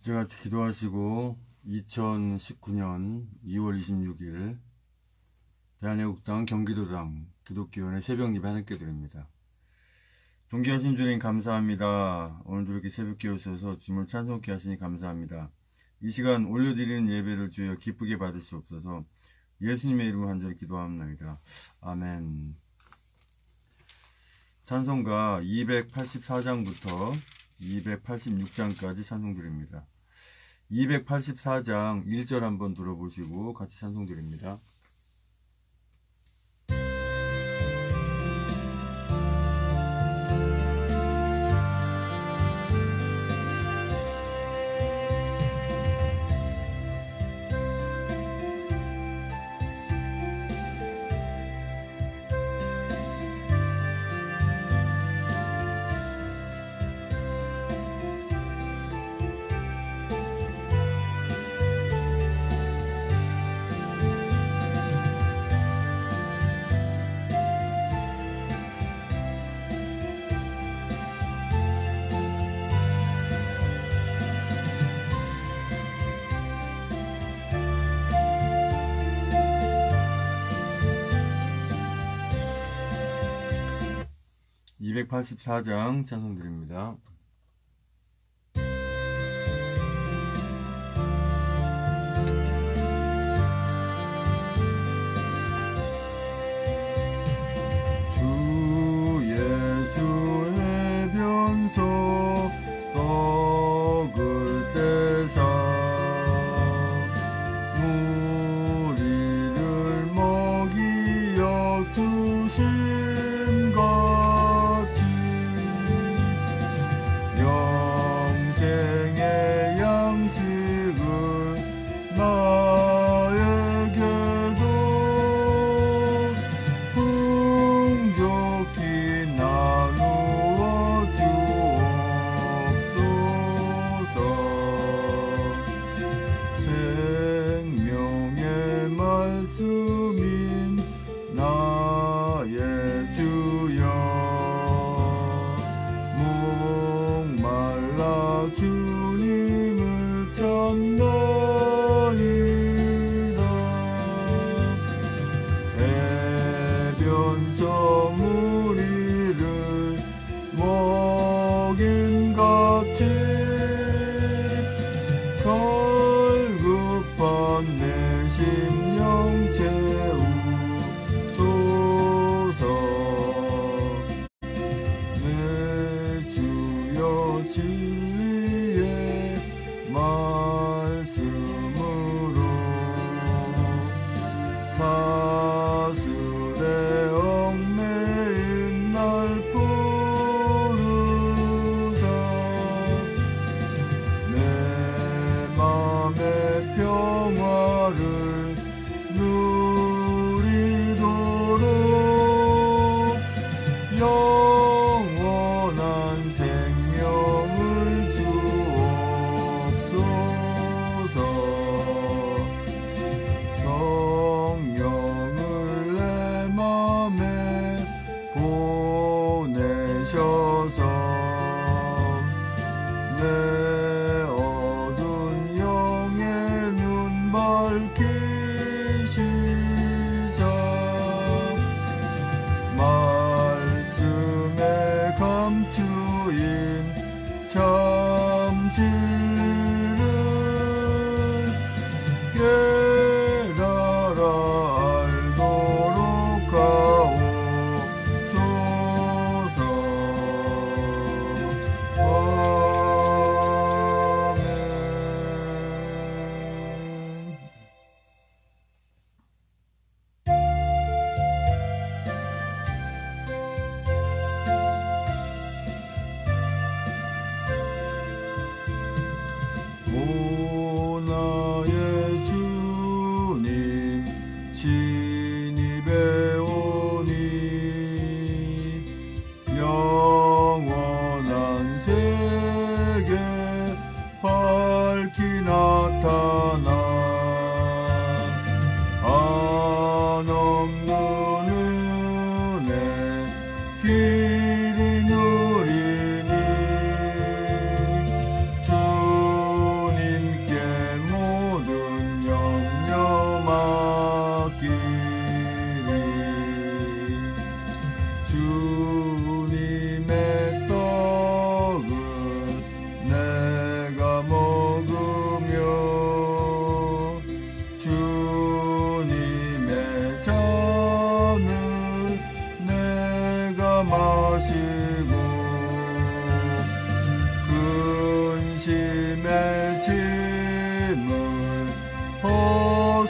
이제 같이 기도하시고 2019년 2월 26일 대한애국당 경기도당 기독교원의 새벽 예배 하나님께 드립니다. 존귀하신 주님 감사합니다. 오늘도 이렇게 새벽 깨우셔서 주님을 찬송케 하시니 감사합니다. 이 시간 올려드리는 예배를 주여 기쁘게 받으시옵소서. 예수님의 이름으로 간절히 기도합니다. 아멘. 찬송가 284장부터 286장까지 찬송드립니다. 284장 1절 한번 들어보시고 같이 찬송드립니다. 284장 찬송드립니다. 주 예수의 변소 떡을 떼사 무리를 먹이어 주신 것 영생의 양식을 나에게도 풍족히 나누어 주옵소서. 생명의 말씀인 나의 주여 주님을 찾나이다. 해변서 무리를 먹인 같이 갈급한 내 심령 채우소서. 내 주여 진리의 말씀으로 사슬에 얽매인 날 부르사 내 맘의 평화를 누리도록 영원한 생명을 주옵소서. 성령을 내 맘에 보내셔서 내 어두운 영의 눈 밝히시사 말씀에 감추인 참 진리를 깨달아 알도록 하옵소서. 아멘.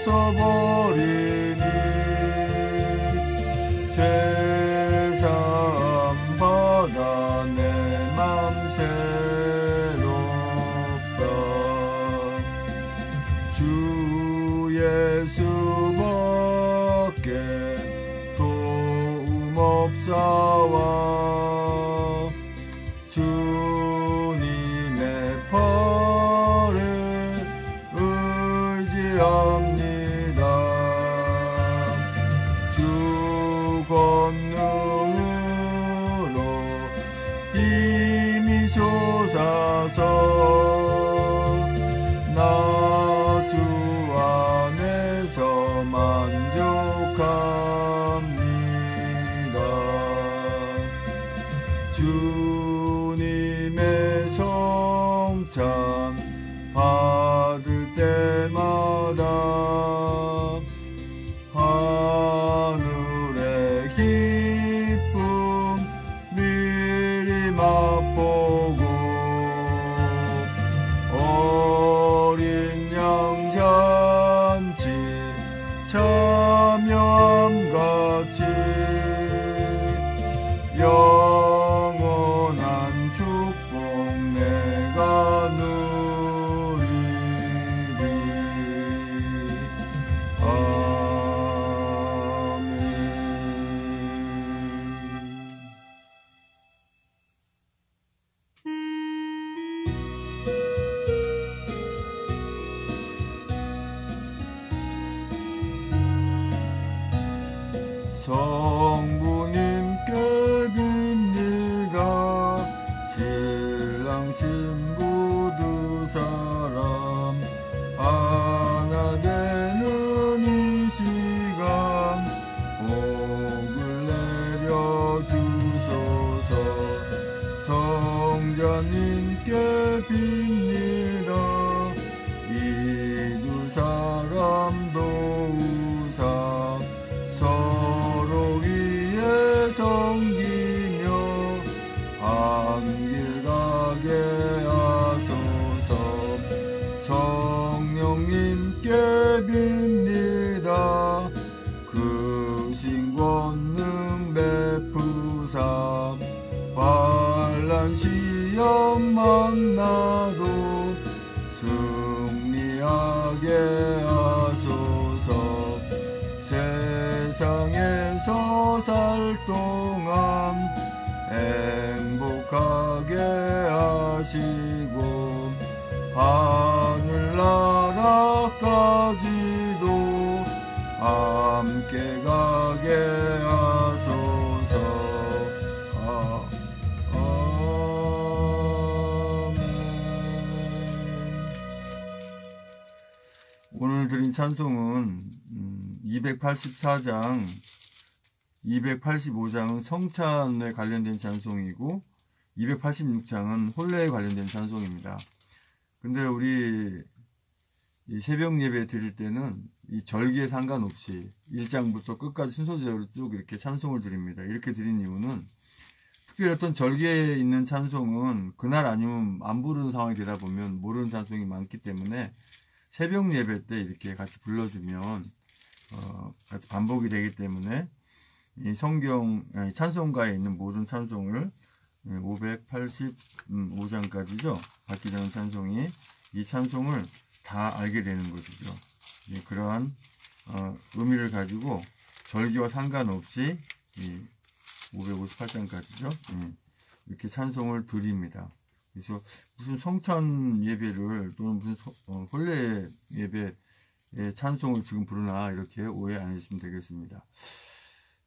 써버리니 세상 바다 내 맘 새롭다. 주 예수밖에 도움 없사와 주님의 팔에 의지합니다. 주 권능으로 힘이 솟아서 나 주 안에서 만족합니다. 주님의 성찬 받을 때마다 하늘의 기쁨 미리 맛보고 어린 양 잔치 참여함같이 영원한 축복 내가 누리리. 아멘. 성부님께 빕니다. 신랑 신부 두 사람 하나 되는 이 시간 복을 내려주소서. 성자님께 빕니다. 이 두 사람 도우사 서로 위에 섬기며 한길 가게 하소서. 성령님께 빕니다. 크신 권능 베푸사 환난 시험 만나도 승리하게 하소서. 세상에서 살 동안 행복하게 하시고 하늘나라까지도 함께 가게 하소서. 아멘. 오늘 드린 찬송은 284장, 285장은 성찬에 관련된 찬송이고 286장은 혼례에 관련된 찬송입니다. 근데 우리 이 새벽 예배 드릴 때는 이 절기에 상관없이 1장부터 끝까지 순서대로 쭉 이렇게 찬송을 드립니다. 이렇게 드린 이유는 특별히 어떤 절기에 있는 찬송은 그날 아니면 안 부르는 상황이 되다 보면 모르는 찬송이 많기 때문에 새벽 예배 때 이렇게 같이 불러주면 같이 반복이 되기 때문에 이 찬송가에 있는 모든 찬송을 585장까지죠. 받기 전에 찬송이 이 찬송을 다 알게 되는 것이죠. 그러한 의미를 가지고 절기와 상관없이 558장까지죠. 이렇게 찬송을 드립니다. 그래서 무슨 성찬 예배를 또는 무슨 혼례 예배 찬송을 지금 부르나 이렇게 오해 안 해주시면 되겠습니다.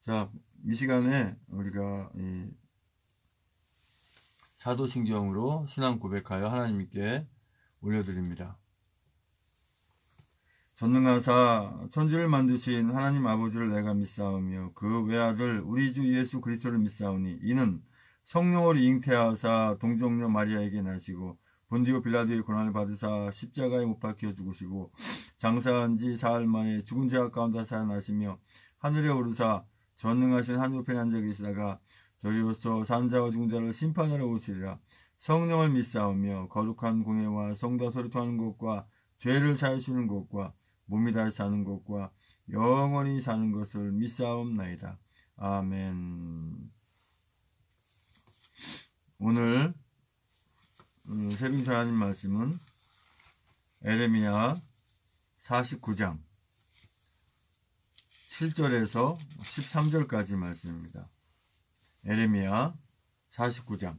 자, 이 시간에 우리가 사도신경으로 신앙 고백하여 하나님께 올려드립니다. 전능하사 천지를 만드신 하나님 아버지를 내가 믿사오며 그 외아들 우리 주 예수 그리스도를 믿사오니 이는 성령으로 잉태하사 동정녀 마리아에게 나시고 본디오 빌라도의 고난을 받으사 십자가에 못 박혀 죽으시고 장사한 지 사흘 만에 죽은 자 가운데 살아나시며 하늘에 오르사 전능하신 하늘편에 앉아 계시다가 저리로서 산 자와 죽은 자를 심판하러 오시리라. 성령을 믿사오며 거룩한 공예와 성도와 소리 통하는 것과 죄를 사하시는 것과 몸이 다시 사는 것과 영원히 사는 것을 믿사옵나이다. 아멘. 오늘 새벽 하나님 말씀은 에레미야 49장 7절에서 13절까지 말씀입니다. 에레미야 49장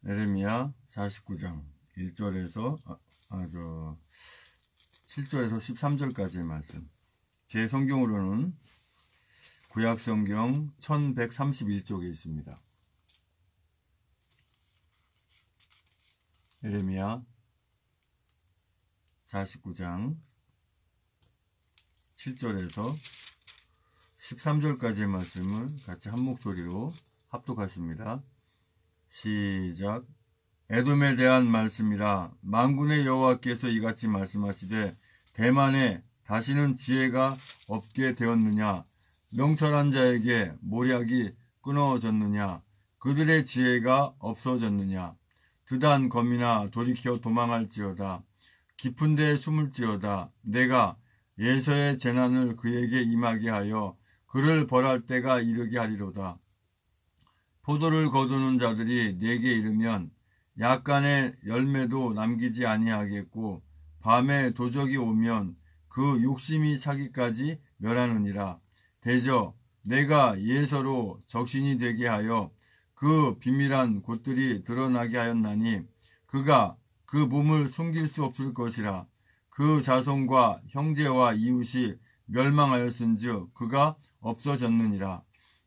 에레미야 49장 1절에서 7절에서 13절까지의 말씀. 제 성경으로는 구약성경 1131쪽에 있습니다. 에레미야 49장 7절에서 13절까지의 말씀을 같이 한 목소리로 합독하십니다. 시작. 에돔에 대한 말씀이라. 만군의 여호와께서 이같이 말씀하시되 대만에 다시는 지혜가 없게 되었느냐. 명철한 자에게 모략이 끊어졌느냐. 그들의 지혜가 없어졌느냐. 드단 검이나 돌이켜 도망할지어다. 깊은 데에 숨을지어다. 내가 예서의 재난을 그에게 임하게 하여 그를 벌할 때가 이르게 하리로다. 포도를 거두는 자들이 내게 이르면 약간의 열매도 남기지 아니하겠고 밤에 도적이 오면 그 욕심이 차기까지 멸하느니라. 대저 내가 예서로 적신이 되게 하여 그 비밀한 곳들이 드러나게 하였나니 그가 그 몸을 숨길 수 없을 것이라. 그 자손과 형제와 이웃이 멸망하였은즉 그가 없어졌느니라.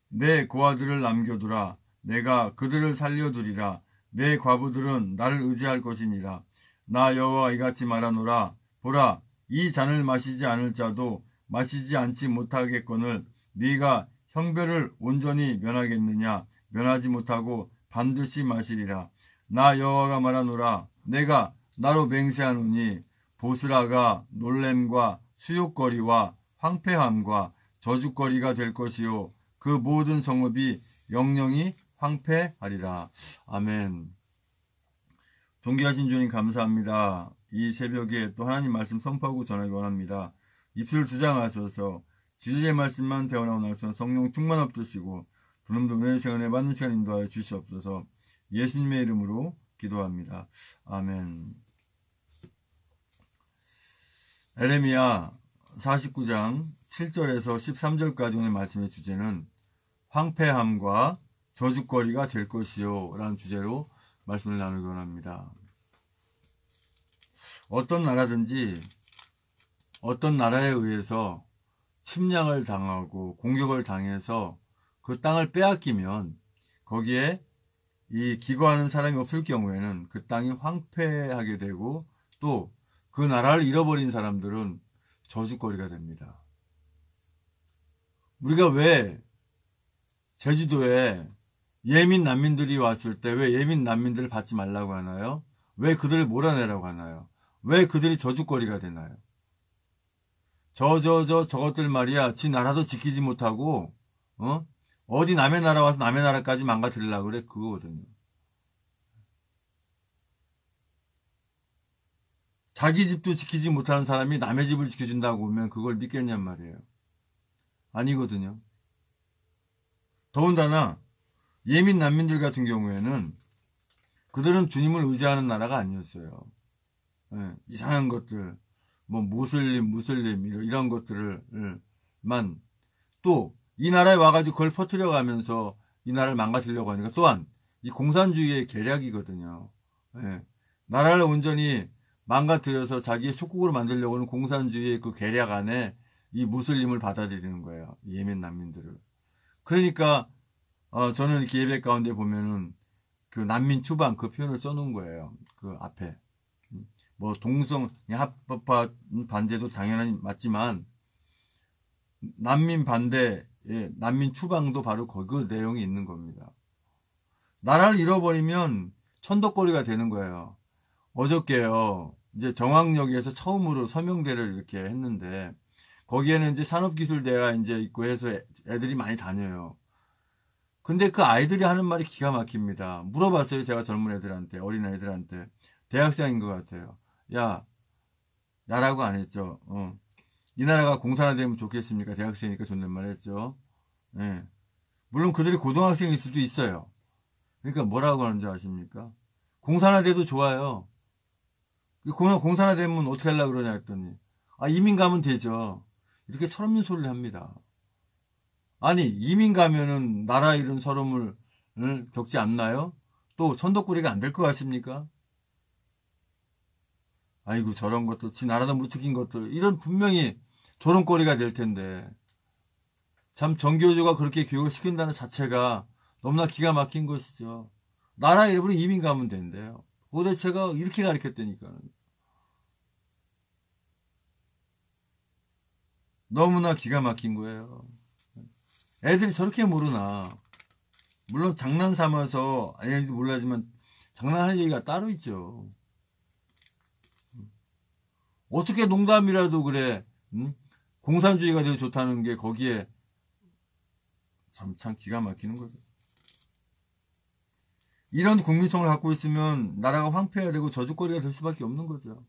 내 고아들을 남겨두라. 내가 그들을 살려두리라. 내 과부들은 나를 의지할 것이니라. 나 여호와 이같이 말하노라. 보라, 이 잔을 마시지 않을 자도 마시지 않지 못하겠거늘 네가 형별을 온전히 면하겠느냐. 면하지 못하고 반드시 마시리라. 나 여호와가 말하노라. 내가 나로 맹세하노니 보스라가 놀램과 수욕거리와 황폐함과 저주거리가 될 것이요 그 모든 성읍이 영영이 황폐하리라. 아멘. 존귀하신 주님 감사합니다. 이 새벽에 또 하나님 말씀 선포하고 전하기 원합니다. 입술을 주장하셔서 진리의 말씀만 되어나오나서 성령 충만 없으시고 두놈도 은혜의 시간에 받는 시간 인도하여 주시옵소서. 예수님의 이름으로 기도합니다. 아멘. 에레미야 49장 7절에서 13절까지 오늘 말씀의 주제는 황폐함과 저주거리가 될 것이요 라는 주제로 말씀을 나누기 원합니다. 어떤 나라든지 어떤 나라에 의해서 침략을 당하고 공격을 당해서 그 땅을 빼앗기면 거기에 이 기거하는 사람이 없을 경우에는 그 땅이 황폐하게 되고 또 그 나라를 잃어버린 사람들은 저주거리가 됩니다. 우리가 왜 제주도에 예민 난민들이 왔을 때 왜 예민 난민들을 받지 말라고 하나요? 왜 그들을 몰아내라고 하나요? 왜 그들이 저주거리가 되나요? 저것들 말이야. 지 나라도 지키지 못하고 어디 남의 나라 와서 남의 나라까지 망가뜨리려고 그래. 그거거든요. 자기 집도 지키지 못하는 사람이 남의 집을 지켜준다고 하면 그걸 믿겠냔 말이에요. 아니거든요. 더군다나 예민 난민들 같은 경우에는 그들은 주님을 의지하는 나라가 아니었어요. 이상한 것들, 뭐 무슬림 이런 것들을만 또 이 나라에 와가지고 그걸 퍼뜨려 가면서 이 나라를 망가뜨리려고 하니까 또한 이 공산주의의 계략이거든요. 예. 나라를 온전히 망가뜨려서 자기의 속국으로 만들려고 하는 공산주의의 그 계략 안에 이 무슬림을 받아들이는 거예요. 이 예멘 난민들을. 그러니까 저는 이렇게 예배 가운데 보면은 그 난민 추방 그 표현을 써놓은 거예요. 그 앞에 뭐 동성 합법화 반대도 당연히 맞지만 난민 반대, 난민 추방도 바로 그 내용이 있는 겁니다. 나라를 잃어버리면 천덕거리가 되는 거예요. 어저께요, 이제 정학역에서 처음으로 서명대를 이렇게 했는데, 거기에는 이제 산업기술대가 이제 있고 해서 애들이 많이 다녀요. 근데 그 아이들이 하는 말이 기가 막힙니다. 물어봤어요, 제가 젊은 애들한테, 어린 애들한테. 대학생인 것 같아요. 야, 야라고 안 했죠. 이 나라가 공산화되면 좋겠습니까? 대학생이니까 존댓말 했죠. 예. 물론 그들이 고등학생일 수도 있어요. 그러니까 뭐라고 하는지 아십니까? 공산화돼도 좋아요. 공산화되면 어떻게 하려고 그러냐 했더니, 이민 가면 되죠. 이렇게 철없는 소리를 합니다. 아니, 이민 가면은 나라 잃은 서름을 겪지 않나요? 또 천덕꾸리가 안 될 것 같습니까? 아이고, 저런 것도, 지 나라도 못 지킨 것들, 이런 분명히 조롱거리가 될 텐데, 참 정교조가 그렇게 교육을 시킨다는 자체가 너무나 기가 막힌 것이죠. 나라 일부러 이민 가면 된대요. 도대체가 이렇게 가르쳤다니까. 너무나 기가 막힌 거예요. 애들이 저렇게 모르나. 물론 장난 삼아서 아닌지도 몰라지만 장난할 얘기가 따로 있죠. 어떻게 농담이라도 그래. 공산주의가 되어 좋다는 게 거기에 참 기가 막히는 거죠. 이런 국민성을 갖고 있으면 나라가 황폐해야 되고 저주거리가 될 수밖에 없는 거죠.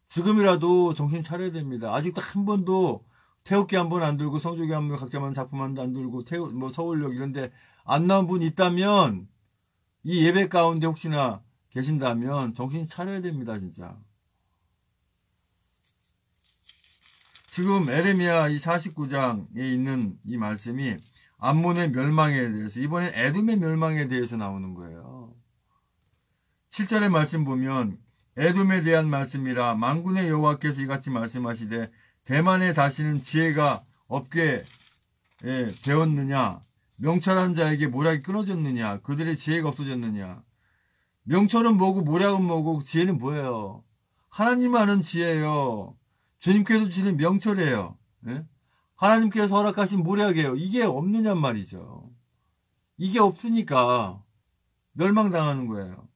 지금이라도 정신 차려야 됩니다. 아직도 한 번도 태극기 한 번 안 들고 성조기 한 번 각자만 작품 한 번 안 들고 뭐 서울역 이런데 안 나온 분 있다면 이 예배 가운데 혹시나 계신다면 정신 차려야 됩니다. 진짜. 지금 에레미야 이 49장에 있는 이 말씀이 암몬의 멸망에 대해서, 이번엔 에돔의 멸망에 대해서 나오는 거예요. 7절의 말씀 보면 에돔에 대한 말씀이라 만군의 여호와께서 이같이 말씀하시되 대만에 다시는 지혜가 없게 되었느냐, 명철한 자에게 모략이 끊어졌느냐, 그들의 지혜가 없어졌느냐. 명철은 뭐고 모략은 뭐고 지혜는 뭐예요? 하나님 아는 지혜예요. 주님께서 주시는 명철이에요. 예? 하나님께서 허락하신 모략이에요. 이게 없느냔 말이죠. 이게 없으니까 멸망당하는 거예요.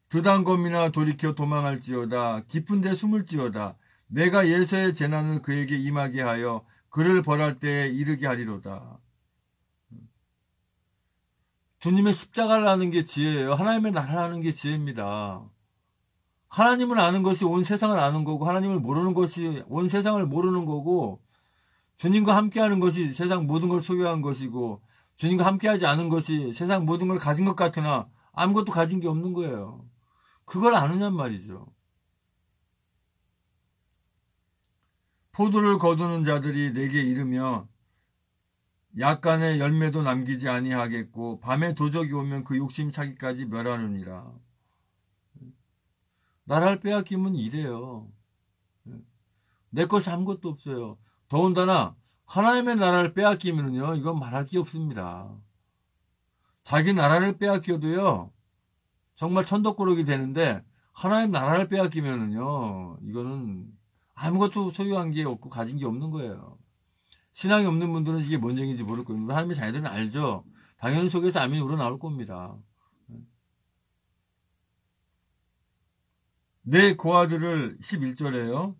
드단검이나 돌이켜 도망할지어다. 깊은 데 숨을지어다. 내가 예서의 재난을 그에게 임하게 하여 그를 벌할 때에 이르게 하리로다. 주님의 십자가를 아는 게 지혜예요. 하나님의 나라를 아는 게 지혜입니다. 하나님을 아는 것이 온 세상을 아는 거고, 하나님을 모르는 것이 온 세상을 모르는 거고, 주님과 함께하는 것이 세상 모든 걸 소유한 것이고, 주님과 함께하지 않은 것이 세상 모든 걸 가진 것 같으나 아무것도 가진 게 없는 거예요. 그걸 아느냔 말이죠. 포도를 거두는 자들이 내게 이르며 약간의 열매도 남기지 아니하겠고 밤에 도적이 오면 그 욕심 차기까지 멸하느니라. 나라를 빼앗기면 이래요. 내 것이 아무것도 없어요. 더군다나 하나님의 나라를 빼앗기면요, 이건 말할 게 없습니다. 자기 나라를 빼앗겨도요, 정말 천덕꾸러기 되는데 하나님 나라를 빼앗기면은요, 이거는 아무것도 소유한 게 없고 가진 게 없는 거예요. 신앙이 없는 분들은 이게 뭔 얘기인지 모를 거예요. 하나님의 자녀들은 알죠. 당연히 속에서 아멘이 우러나올 겁니다. 내 고아들을 11절에요.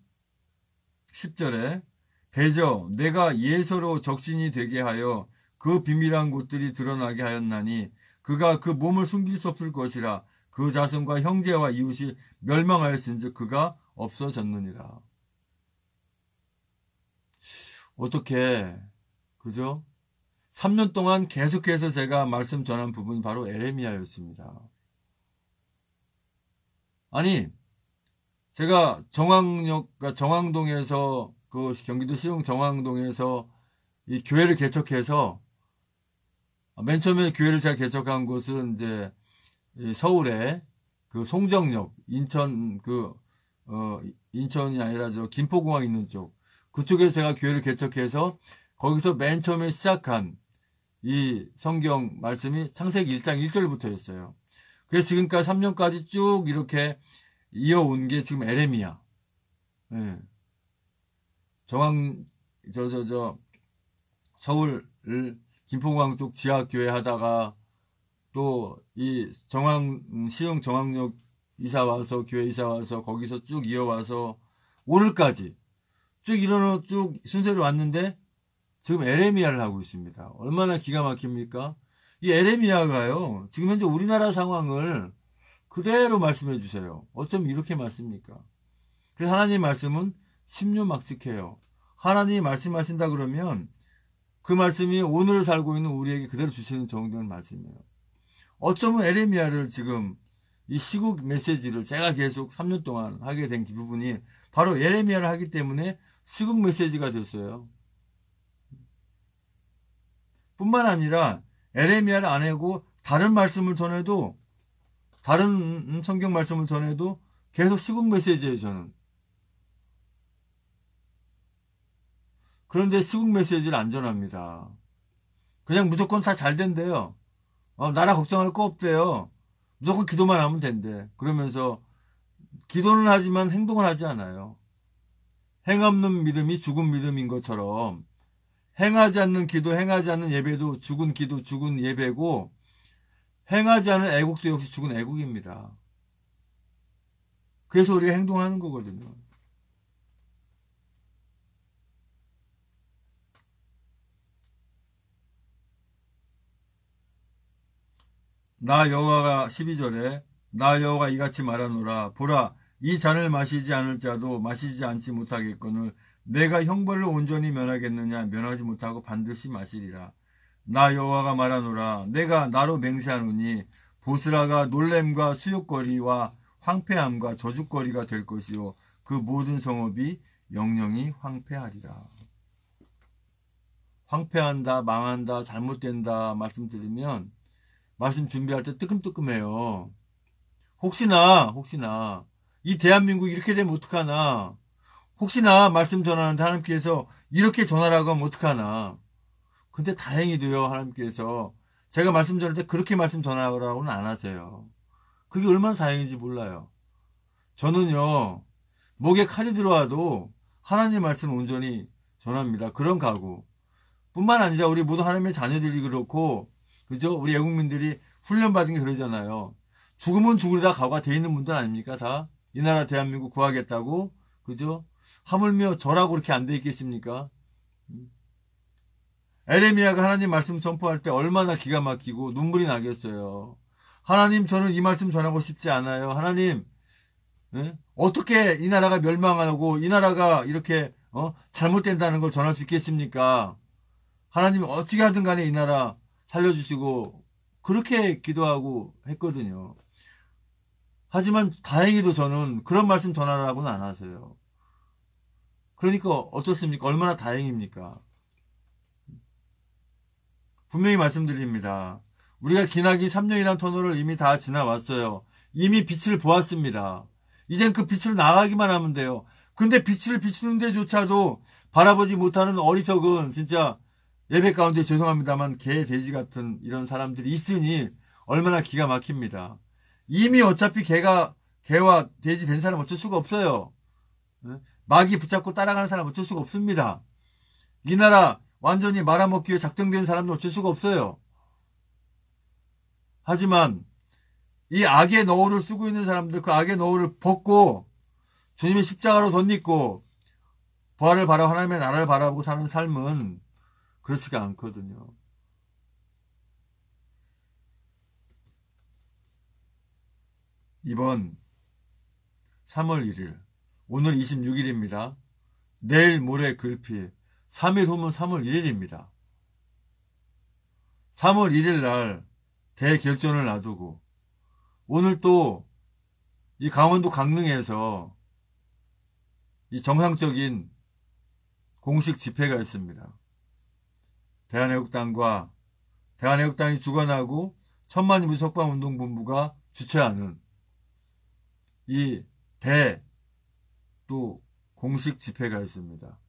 10절에 대저 내가 예서로 적신이 되게 하여 그 비밀한 곳들이 드러나게 하였나니 그가 그 몸을 숨길 수 없을 것이라. 그 자손과 형제와 이웃이 멸망하였은즉 그가 없어졌느니라. 어떻게, 그죠? 3년 동안 계속해서 제가 말씀 전한 부분이 바로 에레미야였습니다. 아니, 제가 정왕동에서, 그 경기도 시흥 정왕동에서 이 교회를 개척해서, 맨 처음에 교회를 제가 개척한 곳은 이제 서울에 그 송정역, 인천이 아니라 저 김포공항 있는 쪽, 그쪽에서 제가 교회를 개척해서 거기서 맨 처음에 시작한 이 성경 말씀이 창세기 1장 1절부터였어요. 그래서 지금까지 3년까지 쭉 이렇게 이어온 게 지금 에레미야. 예. 서울 김포공항 쪽 지하교회 하다가 또 이 시흥 정왕역 교회 이사 와서 거기서 쭉 이어와서 오늘까지 쭉 순서로 왔는데 지금 에레미야를 하고 있습니다. 얼마나 기가 막힙니까? 이 에레미야가요, 지금 현재 우리나라 상황을 그대로 말씀해 주세요. 어쩜 이렇게 맞습니까? 그래서 하나님 말씀은 심유막직해요. 하나님이 말씀하신다 그러면 그 말씀이 오늘 살고 있는 우리에게 그대로 주시는 정도의 말씀이에요. 어쩌면 에레미야를 지금 이 시국 메시지를 제가 계속 3년 동안 하게 된 부분이 바로 에레미야를 하기 때문에 시국 메시지가 됐어요. 뿐만 아니라 에레미야를 안 하고 다른 말씀을 전해도, 다른 성경 말씀을 전해도 계속 시국 메시지예요, 저는. 그런데 시국 메시지를 안 전합니다. 그냥 무조건 다 잘 된대요. 나라 걱정할 거 없대요. 무조건 기도만 하면 된대. 그러면서 기도는 하지만 행동을 하지 않아요. 행 없는 믿음이 죽은 믿음인 것처럼 행하지 않는 기도, 행하지 않는 예배도 죽은 기도, 죽은 예배고, 행하지 않은 애국도 역시 죽은 애국입니다. 그래서 우리가 행동하는 거거든요. 나 여호와가 12절에 나 여호와가 이같이 말하노라. 보라, 이 잔을 마시지 않을 자도 마시지 않지 못하겠거늘 내가 형벌을 온전히 면하겠느냐? 면하지 못하고 반드시 마시리라. 나 여호와가 말하노라. 내가 나로 맹세하노니 보스라가 놀램과 수욕거리와 황폐함과 저주거리가 될 것이요 그 모든 성읍이 영영이 황폐하리라. 황폐한다, 망한다, 잘못된다 말씀드리면 말씀 준비할 때 뜨끔뜨끔해요. 혹시나 이 대한민국 이렇게 되면 어떡하나, 혹시나 말씀 전하는데 하나님께서 이렇게 전하라고 하면 어떡하나. 근데 다행히도요, 하나님께서 제가 말씀 전할 때 그렇게 말씀 전하라고는 안 하세요. 그게 얼마나 다행인지 몰라요. 저는요, 목에 칼이 들어와도 하나님 말씀 온전히 전합니다. 그런 각오. 뿐만 아니라 우리 모두 하나님의 자녀들이 그렇고, 그죠? 우리 애국민들이 훈련받은 게 그러잖아요. 죽으면 죽으리다 각오가 돼 있는 분들 아닙니까? 다. 이 나라 대한민국 구하겠다고. 그죠? 하물며 저라고 그렇게 안 돼 있겠습니까? 에레미야가 하나님 말씀 전포할 때 얼마나 기가 막히고 눈물이 나겠어요. 하나님, 저는 이 말씀 전하고 싶지 않아요. 하나님, 어떻게 이 나라가 멸망하고 이 나라가 이렇게 잘못된다는 걸 전할 수 있겠습니까? 하나님, 어찌게 하든 간에 이 나라 살려주시고 그렇게 기도하고 했거든요. 하지만 다행히도 저는 그런 말씀 전하라고는 안 하세요. 그러니까 어떻습니까? 얼마나 다행입니까? 분명히 말씀드립니다. 우리가 기나긴 3년이라는 터널을 이미 다 지나왔어요. 이미 빛을 보았습니다. 이젠 그 빛으로 나가기만 하면 돼요. 근데 빛을 비추는 데조차도 바라보지 못하는 어리석은, 진짜 예배 가운데 죄송합니다만 개, 돼지 같은 이런 사람들이 있으니 얼마나 기가 막힙니다. 이미 어차피 개와 돼지 된 사람 어쩔 수가 없어요. 마귀 붙잡고 따라가는 사람 어쩔 수가 없습니다. 이 나라 완전히 말아먹기 위해 작정된 사람도 어쩔 수가 없어요. 하지만 이 악의 너울을 쓰고 있는 사람들, 그 악의 너울을 벗고 주님의 십자가로 덧입고 부활을 바라고 하나님의 나라를 바라보고 사는 삶은 그렇지가 않거든요. 이번 3월 1일, 오늘 26일입니다. 내일 모레 글피 3일 후면 3월 1일입니다. 3월 1일 날 대결전을 놔두고 오늘 또 이 강원도 강릉에서 이 정상적인 공식 집회가 있습니다. 대한애국당이 주관하고 천만인민 석방운동본부가 주최하는 이 또 공식 집회가 있습니다.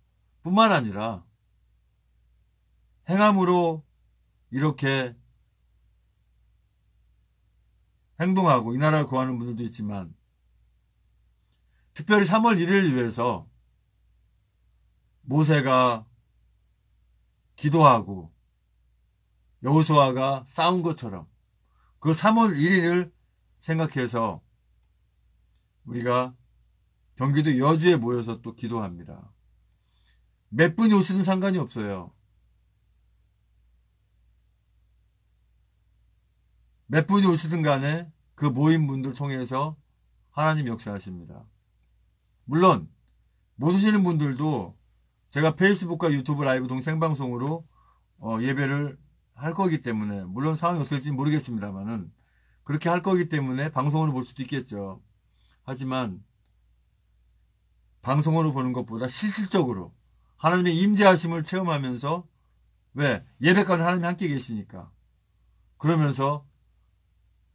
뿐만 아니라 행함으로 이렇게 행동하고 이 나라를 구하는 분들도 있지만 특별히 3월 1일을 위해서 모세가 기도하고 여호수아가 싸운 것처럼 그 3월 1일을 생각해서 우리가 경기도 여주에 모여서 또 기도합니다. 몇 분이 오시든 상관이 없어요. 몇 분이 오시든 간에 그 모인 분들 통해서 하나님 역사하십니다. 물론 못 오시는 분들도 제가 페이스북과 유튜브 라이브 동생방송으로 예배를 할 거기 때문에, 물론 상황이 어떨지 모르겠습니다만은 그렇게 할 거기 때문에 방송으로 볼 수도 있겠죠. 하지만 방송으로 보는 것보다 실질적으로 하나님의 임재하심을 체험하면서, 왜? 예배 가운데 하나님이 함께 계시니까. 그러면서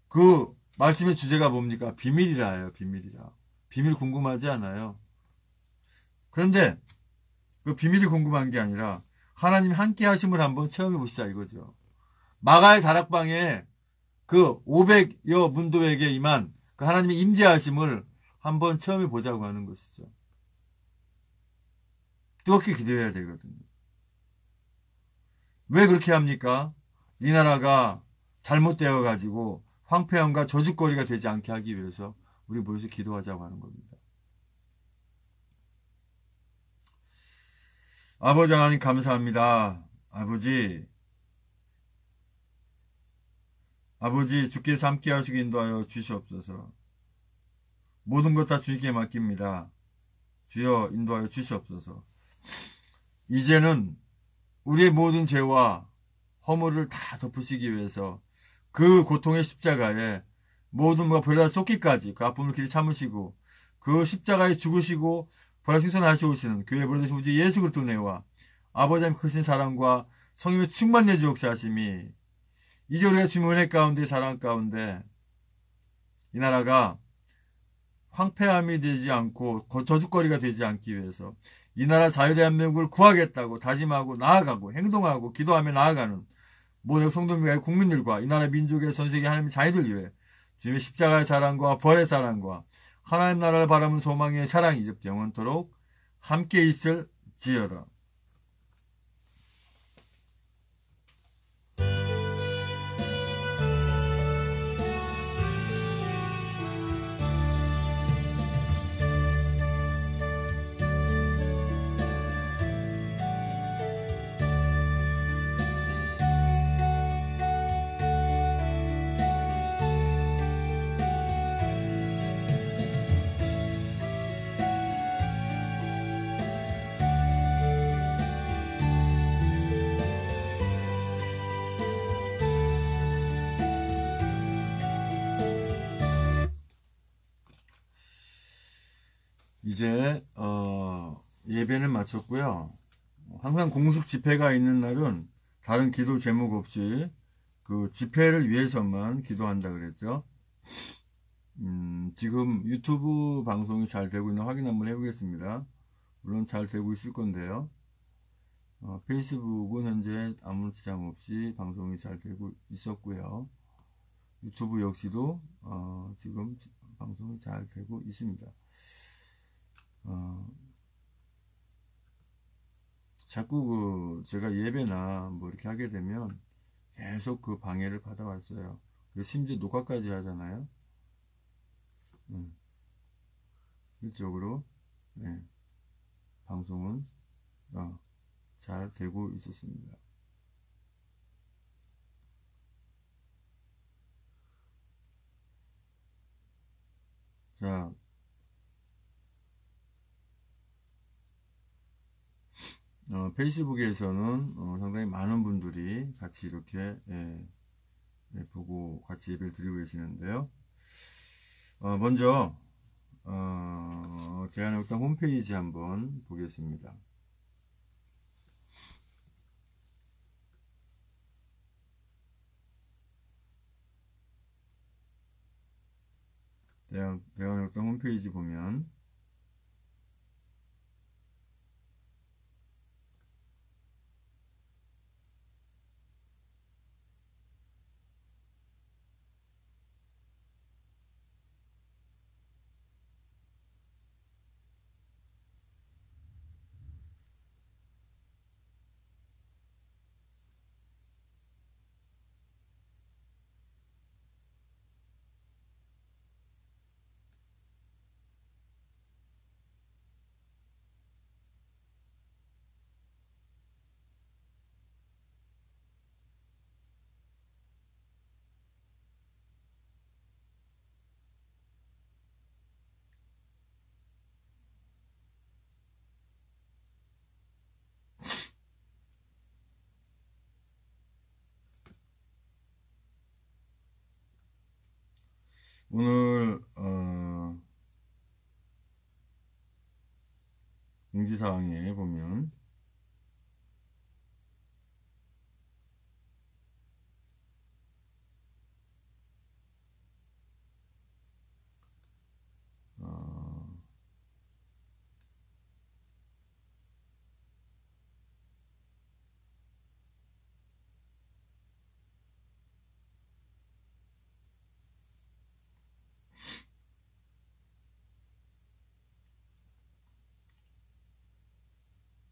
그 말씀의 주제가 뭡니까? 비밀이라 해요. 비밀이라. 비밀 궁금하지 않아요? 그런데 그 비밀이 궁금한 게 아니라 하나님 함께 하심을 한번 체험해 보시자 이거죠. 마가의 다락방에 그 500여 문도에게 임한 그 하나님의 임재하심을 한번 체험해 보자고 하는 것이죠. 뜨겁게 기도해야 되거든요. 왜 그렇게 합니까? 이 나라가 잘못되어 가지고 황폐함과 저주거리가 되지 않게 하기 위해서 우리 모여서 기도하자고 하는 겁니다. 아버지 하나님 감사합니다. 아버지 주께서 함께 하시고 인도하여 주시옵소서. 모든 것 다 주님께 맡깁니다. 주여 인도하여 주시옵소서. 이제는 우리의 모든 죄와 허물을 다 덮으시기 위해서 그 고통의 십자가에 모든 것과 보혈 쏟기까지 그 아픔을 길이 참으시고 그 십자가에 죽으시고 보혈 승천하시오시는 교회 보내신 우리 예수 그리스도 은혜와 아버지 하나님 크신 사랑과 성령의 충만내 주역사하심이 이제 우리가 주님의 은혜 가운데 사랑 가운데 이 나라가 황폐함이 되지 않고 저주거리가 되지 않기 위해서 이 나라 자유대한민국을 구하겠다고 다짐하고 나아가고 행동하고 기도하며 나아가는 모든 성도민과 국민들과 이 나라 민족의 전세계 하나님의 자녀들 위해 주님의 십자가의 사랑과 벌의 사랑과 하나님 나라를 바라는 소망의 사랑이 이제부터 영원토록 함께 있을지어다. 이제 예배는 마쳤고요. 항상 공식 집회가 있는 날은 다른 기도 제목 없이 그 집회를 위해서만 기도한다 그랬죠. 지금 유튜브 방송이 잘 되고 있나 확인 한번 해보겠습니다. 물론 잘 되고 있을 건데요. 페이스북은 현재 아무 지장 없이 방송이 잘 되고 있었고요. 유튜브 역시도 지금 방송이 잘 되고 있습니다. 자꾸 제가 예배나 뭐 이렇게 하게 되면 계속 그 방해를 받아왔어요. 심지어 녹화까지 하잖아요. 실적으로 네, 방송은 잘 되고 있었습니다. 자, 페이스북에서는 상당히 많은 분들이 같이 이렇게 보고 같이 예배를 드리고 계시는데요. 먼저 대한민국당 홈페이지 한번 보겠습니다. 대한민국당 홈페이지 보면 오늘 공지사항에 보면 어,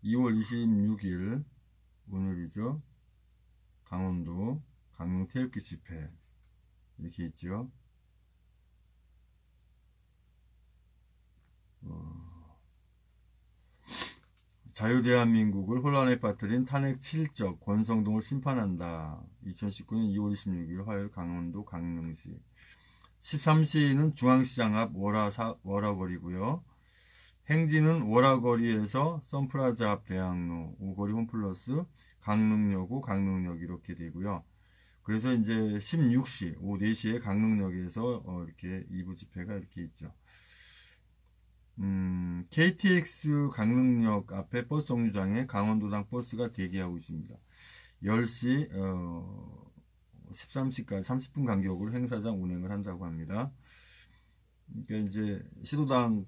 2월 26일 오늘이죠. 강원도 강릉 태극기 집회 이렇게 있죠. 자유대한민국을 혼란에 빠뜨린 탄핵 7적 권성동을 심판한다. 2019년 2월 26일 화요일 강원도 강릉시 13시는 중앙시장 앞 월화거리고요. 행진은 월화거리에서 선플라자 앞 대학로, 오거리 홈플러스, 강릉여고, 강릉역 이렇게 되고요. 그래서 이제 16시, 오후 4시에 강릉역에서 이렇게 2부 집회가 이렇게 있죠. KTX 강릉역 앞에 버스 정류장에 강원도당 버스가 대기하고 있습니다. 10시, 13시까지 30분 간격으로 행사장 운행을 한다고 합니다. 그러니까 이제 시도당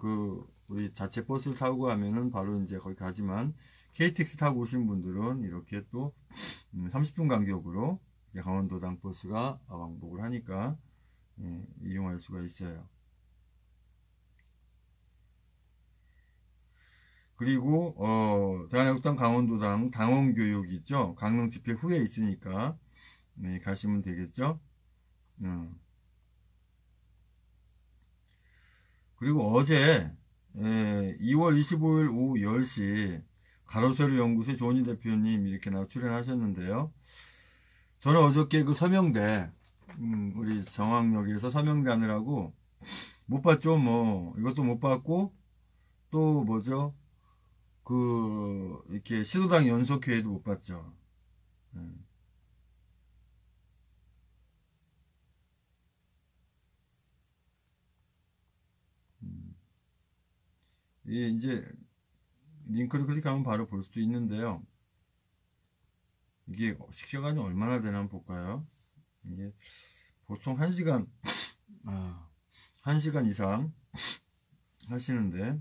우리 자체 버스를 타고 가면은 바로 이제 거기 가지만 KTX 타고 오신 분들은 이렇게 또 30분 간격으로 강원도당 버스가 왕복을 하니까 이용할 수가 있어요. 그리고 대한민국당 강원도당 당원교육 있죠. 강릉 집회 후에 있으니까 가시면 되겠죠. 그리고 어제 2월 25일 오후 10시 가로세로 연구소의 조은희 대표님 이렇게 출연하셨는데요. 저는 어저께 그 서명대 우리 정학역에서 서명대 하느라고 못 봤죠. 뭐 이것도 못 봤고 또 뭐죠? 이렇게 시도당 연석회의도 못 봤죠. 이제 링크를 클릭하면 바로 볼 수도 있는데요. 이게 시간이 얼마나 되나 한번 볼까요? 이게 보통 1시간, 1시간 이상 하시는데,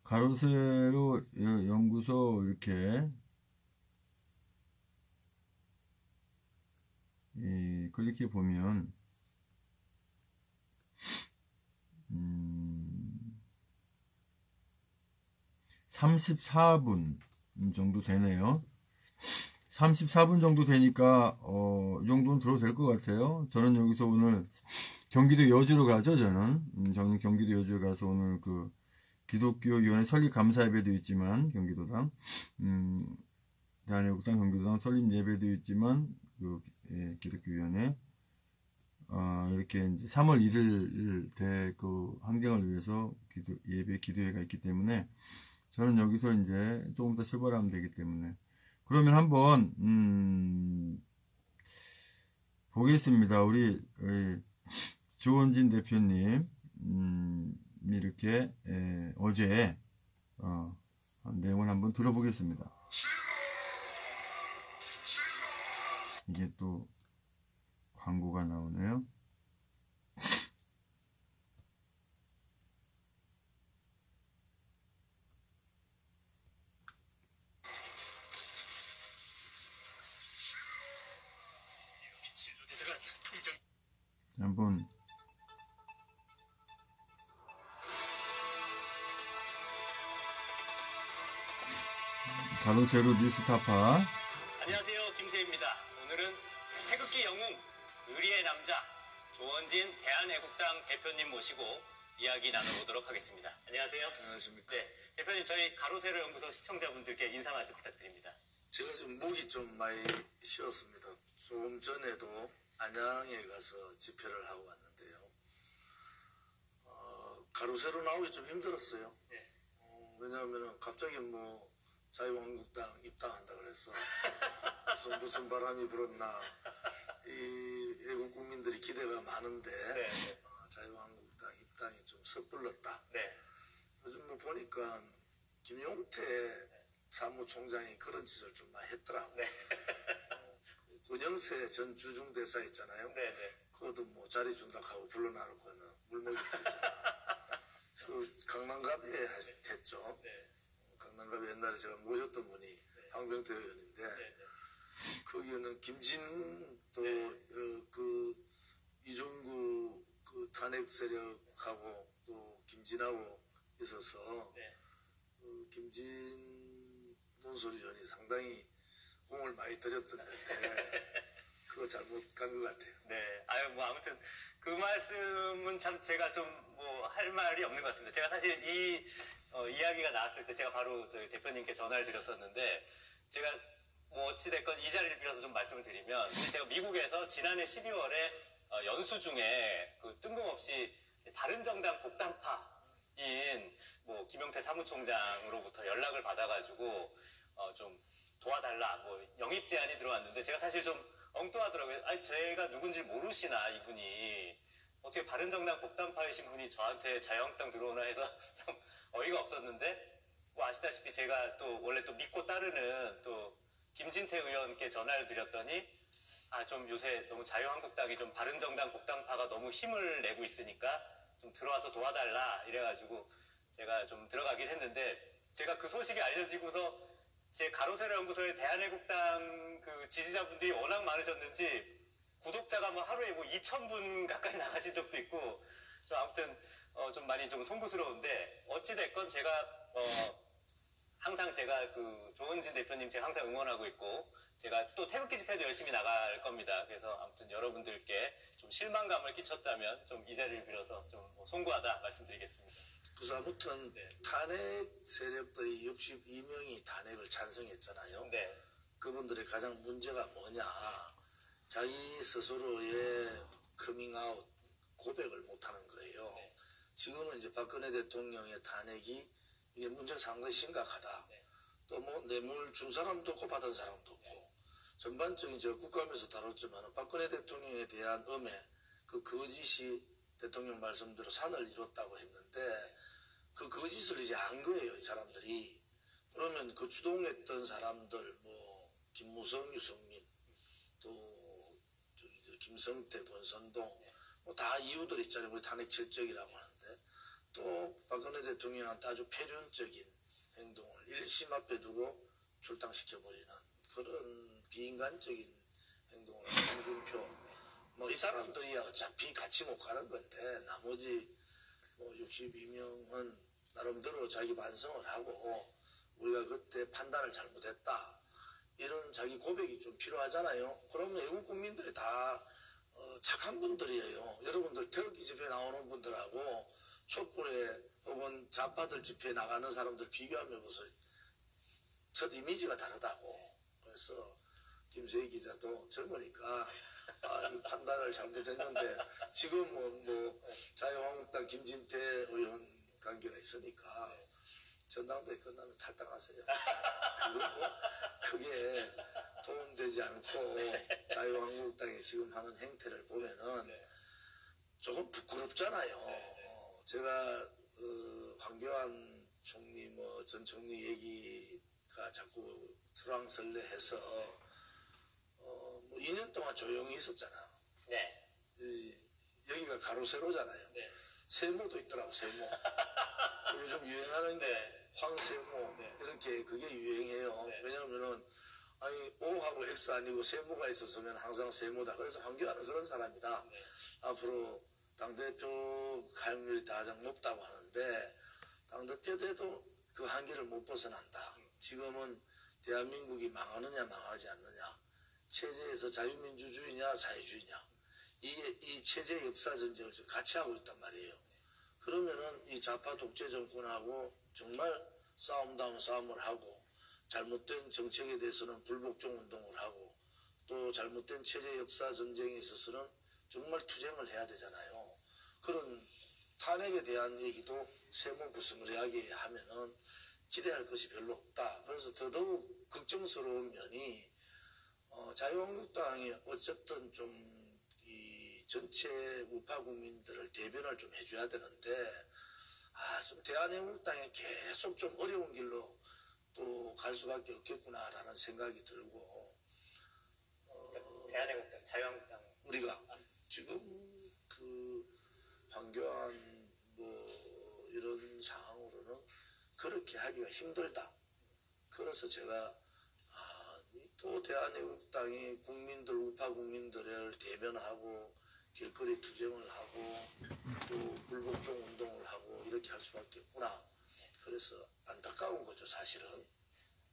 가로세로 연구소 이렇게 클릭해 보면 34분 정도 되네요. 34분 정도 되니까 이 정도는 들어도 될 것 같아요. 저는 여기서 오늘 경기도 여주로 가죠. 저는 경기도 여주에 가서 오늘 기독교위원회 설립 감사 예배도 있지만 경기도당 대한애국당 경기도당 설립 예배도 있지만 기독교위원회 이렇게 이제 3월 1일 그 항쟁을 위해서 기도회가 있기 때문에 저는 여기서 이제 조금 더 출발하면 되기 때문에 그러면 한번 보겠습니다. 우리 주원진 대표님 이렇게 어제 내용을 한번 들어보겠습니다. 이게 또 광고가 나오네요. 한번 가로세로 뉴스타파. 안녕하세요, 김세희입니다. 오늘은 태극기 영웅 의리의 남자 조원진 대한애국당 대표님 모시고 이야기 나눠보도록 하겠습니다. 안녕하세요. 안녕하십니까. 네, 대표님 저희 가로세로 연구소 시청자분들께 인사 말씀 부탁드립니다. 제가 지금 목이 좀 많이 쉬었습니다. 조금 전에도 안양에 가서 집회를 하고 왔는데요. 가로세로 나오기 좀 힘들었어요. 네. 왜냐하면 갑자기 뭐 자유한국당 입당한다 그래서 무슨 바람이 불었나. 이 애국 국민들이 기대가 많은데 네. 자유한국당 입당이 좀 섣불렀다. 네. 요즘 뭐 보니까 김용태 사무총장이 그런 짓을 좀 많이 했더라고요. 네. 권영세 전 주중대사 있잖아요. 네. 그것도 뭐 자리 준다고 하고 불러나놓고는 물먹이 됐잖아요. 그 강남갑에 했죠. 네. 강남갑에 옛날에 제가 모셨던 분이 황병태 의원인데 거기는 김진 또 그 이종구 그 탄핵 세력하고 또 김진하고 있어서 김진 논설위원이 상당히 공을 많이 들였던데 그거 잘못 간 것 같아요. 네. 뭐 아무튼 그 말씀은 참 제가 좀 뭐 할 말이 없는 것 같습니다. 제가 사실 이 이야기가 나왔을 때 제가 바로 저희 대표님께 전화를 드렸었는데 제가 뭐 어찌됐건 이 자리를 빌어서 좀 말씀을 드리면 제가 미국에서 지난해 12월에 연수 중에 그 뜬금없이 바른정당 복당파인 뭐 김용태 사무총장으로부터 연락을 받아가지고 좀 도와달라 뭐 영입 제안이 들어왔는데 제가 사실 좀 엉뚱하더라고요. 아니 제가 누군지 모르시나 이분이 어떻게 바른정당 복당파이신 분이 저한테 자유한국당 들어오나 해서 좀 어이가 없었는데 뭐 아시다시피 제가 또 원래 또 믿고 따르는 또 김진태 의원께 전화를 드렸더니 좀 요새 너무 자유한국당이 좀 바른정당 복당파가 너무 힘을 내고 있으니까 좀 들어와서 도와달라 이래가지고 제가 좀 들어가긴 했는데 제가 그 소식이 알려지고서 제 가로세로 연구소의 대한애국당 그 지지자분들이 워낙 많으셨는지 구독자가 뭐 하루에 뭐 2,000분 가까이 나가신 적도 있고 좀 아무튼 좀 많이 좀 송구스러운데 어찌됐건 제가 항상 제가 그 조원진 대표님 제가 항상 응원하고 있고 제가 또 태극기 집회도 열심히 나갈 겁니다. 그래서 아무튼 여러분들께 좀 실망감을 끼쳤다면 좀 이 자리를 빌어서 좀 송구하다 말씀드리겠습니다. 그래서 아무튼 탄핵 세력들이 62명이 탄핵을 찬성했잖아요. 네. 그분들의 가장 문제가 뭐냐. 자기 스스로의 커밍아웃 고백을 못하는 거예요. 네. 지금은 이제 박근혜 대통령의 탄핵이 이게 문제가 상당히 심각하다. 네. 또 뭐 뇌물 준 사람도 없고 받은 사람도 없고 전반적인 제가 국감에서 다뤘지만 박근혜 대통령에 대한 그 거짓이 대통령 말씀대로 산을 이뤘다고 했는데 그 거짓을 이제 안 거예요, 이 사람들이. 그러면 그 주동했던 사람들 뭐 김무성, 유성민 또 김성태, 권선동 뭐 다 이유들 있잖아요. 우리 탄핵 질적이라고 하는데 또 박근혜 대통령한테 아주 폐륜적인 행동을 1심 앞에 두고 출당시켜버리는 그런 비인간적인 행동을 홍준표 뭐 이 사람들이 어차피 같이 못 가는 건데 나머지 뭐 62명은 나름대로 자기 반성을 하고 우리가 그때 판단을 잘못했다 이런 자기 고백이 좀 필요하잖아요. 그러면 외국 국민들이 다 착한 분들이에요. 여러분들 태극기 집회 나오는 분들하고 촛불에 혹은 좌파들 집회에 나가는 사람들 비교하면 보세요. 첫 이미지가 다르다고. 그래서 김세희 기자도 젊으니까 이 판단을 잘못했는데 지금 뭐 자유한국당 김진태 의원 관계가 있으니까 전당대회 끝나면 탈당하세요. 그리고 그게 도움되지 않고 자유한국당이 지금 하는 행태를 보면은 조금 부끄럽잖아요. 제가 황교안 총리 전 총리 얘기가 자꾸 설왕설래해서 뭐 2년 동안 조용히 있었잖아. 네. 여기가 가로세로잖아요. 네. 세모도 있더라고, 세모. 요즘 유행하는 게 네. 황세모 네. 이렇게 그게 유행해요. 네. 왜냐하면은 아니 O하고 X 아니고 세모가 있었으면 항상 세모다. 그래서 황교안은 그런 사람이다. 네. 앞으로 당대표 가능률이 가장 높다고 하는데 당대표 돼도 그 한계를 못 벗어난다. 지금은 대한민국이 망하느냐 망하지 않느냐, 체제에서 자유민주주의냐 사회주의냐, 이 체제 역사 전쟁을 지금 같이 하고 있단 말이에요. 그러면은 이 좌파 독재 정권하고 정말 싸움다운 싸움을 하고 잘못된 정책에 대해서는 불복종 운동을 하고 또 잘못된 체제 역사 전쟁에 있어서는 정말 투쟁을 해야 되잖아요. 그런 탄핵에 대한 얘기도 세모부스무리하게 하면은 기대할 것이 별로 없다. 그래서 더더욱 걱정스러운 면이 자유한국당이 어쨌든 좀 이 전체 우파 국민들을 대변을 좀 해줘야 되는데 좀 대한애국당이 계속 좀 어려운 길로 또 갈 수밖에 없겠구나라는 생각이 들고 대한애국당, 자유한국당. 우리가 지금 그 황교안 뭐 이런 상황으로는 그렇게 하기가 힘들다. 그래서 제가 또 대한애국당이 국민들, 우파 국민들을 대변하고 길거리 투쟁을 하고 또 불복종 운동을 하고 이렇게 할 수밖에 없구나. 그래서 안타까운 거죠, 사실은.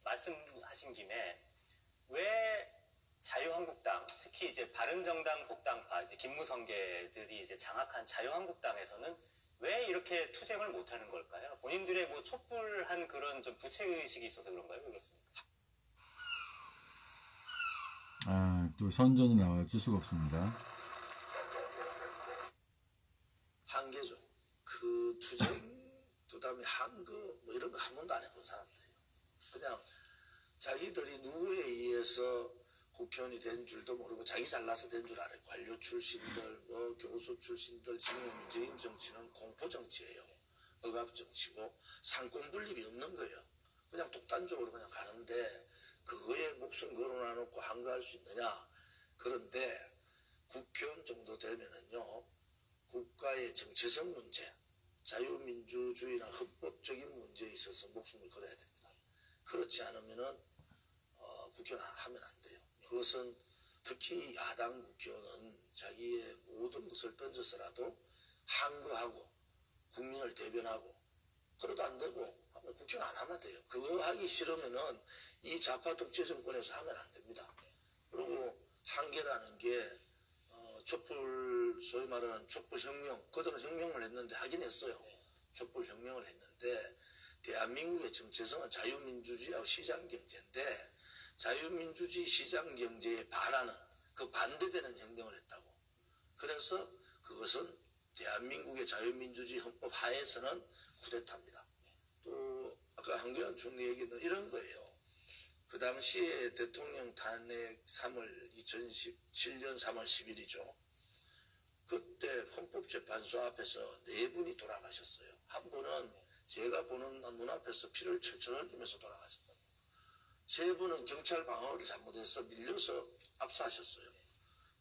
말씀하신 김에 왜 자유한국당, 특히 이제 바른정당 복당파, 이제 김무성계들이 이제 장악한 자유한국당에서는 왜 이렇게 투쟁을 못하는 걸까요? 본인들의 뭐 촛불한 그런 좀 부채의식이 있어서 그런가요? 왜 그렇습니까? 또 선전이 나와요. 어쩔 수가 없습니다. 한계죠. 그 투쟁, 그다음에 한거 뭐 이런 거 한 번도 안 해본 사람들이에요. 그냥 자기들이 누구에 의해서 국회의원이 된 줄도 모르고 자기 잘나서 된 줄 알아요. 관료 출신들, 뭐 교수 출신들, 지금 문재인 정치는 공포 정치예요. 억압 정치고 상권 분립이 없는 거예요. 그냥 독단적으로 그냥 가는데 그거에 목숨 걸어놔놓고 한가할 수 있느냐. 그런데 국회의원 정도 되면은요, 국가의 정체성 문제, 자유민주주의나 헌법적인 문제에 있어서 목숨을 걸어야 됩니다. 그렇지 않으면은 국회의원 하면 안 돼요. 그것은 특히 야당 국회의원은 자기의 모든 것을 던져서라도 한거하고 국민을 대변하고 그래도 안 되고 하면 국회의원 안 하면 돼요. 그거 하기 싫으면은 이 좌파 독재 정권에서 하면 안 됩니다. 그리고 한계라는 게 촛불, 소위 말하는 촛불혁명, 그들은 혁명을 했는데 하긴 했어요. 촛불혁명을 했는데 대한민국의 정체성은 자유민주주의하고 시장경제인데 자유민주주의 시장경제에 반하는 그 반대되는 혁명을 했다고. 그래서 그것은 대한민국의 자유민주주의 헌법 하에서는 쿠데타입니다. 또 아까 황교안 총리 얘기는 이런 거예요. 그 당시에 대통령 탄핵 2017년 3월 10일이죠. 그때 헌법재판소 앞에서 4분이 돌아가셨어요. 한 분은 제가 보는 눈앞에서 피를 철철 흘리면서 돌아가셨어요. 3분은 경찰 방어를 잘못해서 밀려서 압수하셨어요.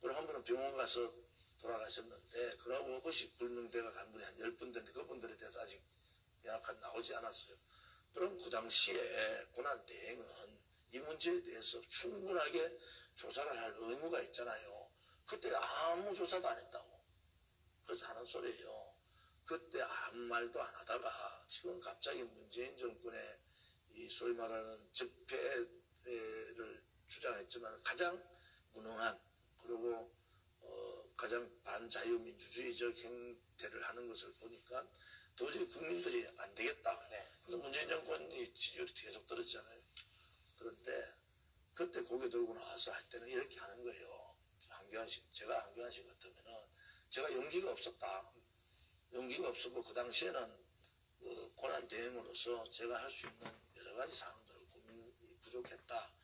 그리고 한 분은 병원 가서 돌아가셨는데 그러고 의식불명대가 간 분이 한 10분 됐는데 그분들에 대해서 아직 명확한 나오지 않았어요. 그럼 그 당시에 고난대행은 이 문제에 대해서 충분하게 조사를 할 의무가 있잖아요. 그때 아무 조사도 안 했다고. 그래서 하는 소리예요. 그때 아무 말도 안 하다가 지금 갑자기 문재인 정권의 이 소위 말하는 적폐를 주장했지만 가장 무능한 그리고 가장 반자유민주주의적 행태를 하는 것을 보니까 도저히 국민들이 안 되겠다. 네. 그래서 문재인 정권이 지지율이 계속 떨어지잖아요. 그런데 그때 고개 들고 나와서 할 때는 이렇게 하는 거예요. 제가 한교안 씨 같으면은 제가 용기가 없었다. 용기가 없었고 그 당시에는 그 고난 대행으로서 제가 할 수 있는 여러 가지 사항들을 고민이 부족했다.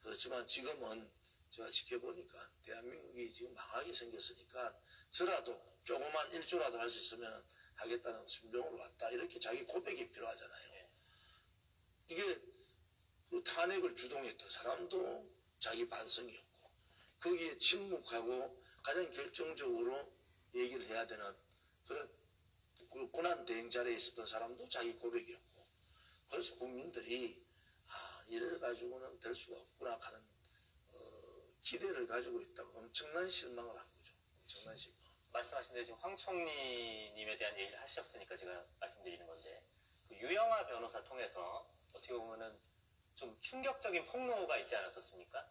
그렇지만 지금은 제가 지켜보니까 대한민국이 지금 망하게 생겼으니까 저라도 조그만 일조라도 할 수 있으면 하겠다는 심정으로 왔다. 이렇게 자기 고백이 필요하잖아요. 이게 그 탄핵을 주동했던 사람도 자기 반성이었고 거기에 침묵하고 가장 결정적으로 얘기를 해야 되는 그런 고난 대행 자리에 있었던 사람도 자기 고백이었고 그래서 국민들이 이래 가지고는 될 수가 없구나 하는 기대를 가지고 있다고 엄청난 실망을 한 거죠. 엄청난 실망. 말씀하신 대로 지금 황총리님에 대한 얘기를 하셨으니까 제가 말씀드리는 건데 그 유영하 변호사 통해서 어떻게 보면은 좀 충격적인 폭로가 있지 않았었습니까?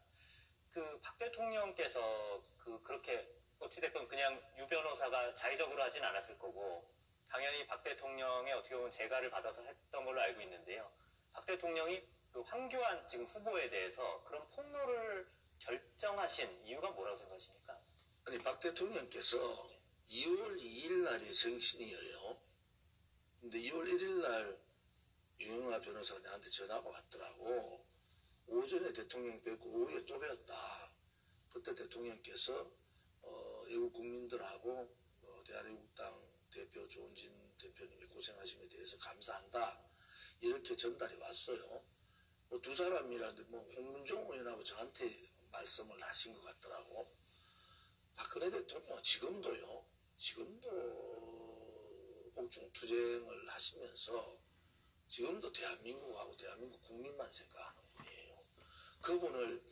그 박 대통령께서 그렇게 어찌됐건 그냥 유 변호사가 자의적으로 하진 않았을 거고 당연히 박 대통령의 어떻게 보면 재가를 받아서 했던 걸로 알고 있는데요. 박 대통령이 그 황교안 지금 후보에 대해서 그런 폭로를 결정하신 이유가 뭐라고 생각하십니까? 아니 박 대통령께서 2월 2일 날이 생신이에요. 근데 2월 1일 날 유영하 변호사가 나한테 전화가 왔더라고. 오전에 대통령 뵙고 오후에 또 뵙었다. 그때 대통령께서 외국 국민들하고 대한애국당 대표 조은진 대표님이 고생하심에 대해서 감사한다. 이렇게 전달이 왔어요. 두 사람이라도 홍문종 의원하고 저한테 말씀을 하신 것 같더라고. 박근혜 대통령 지금도 옥중투쟁을 하시면서 지금도 대한민국하고 대한민국 국민만 생각하는 분이에요. 그분을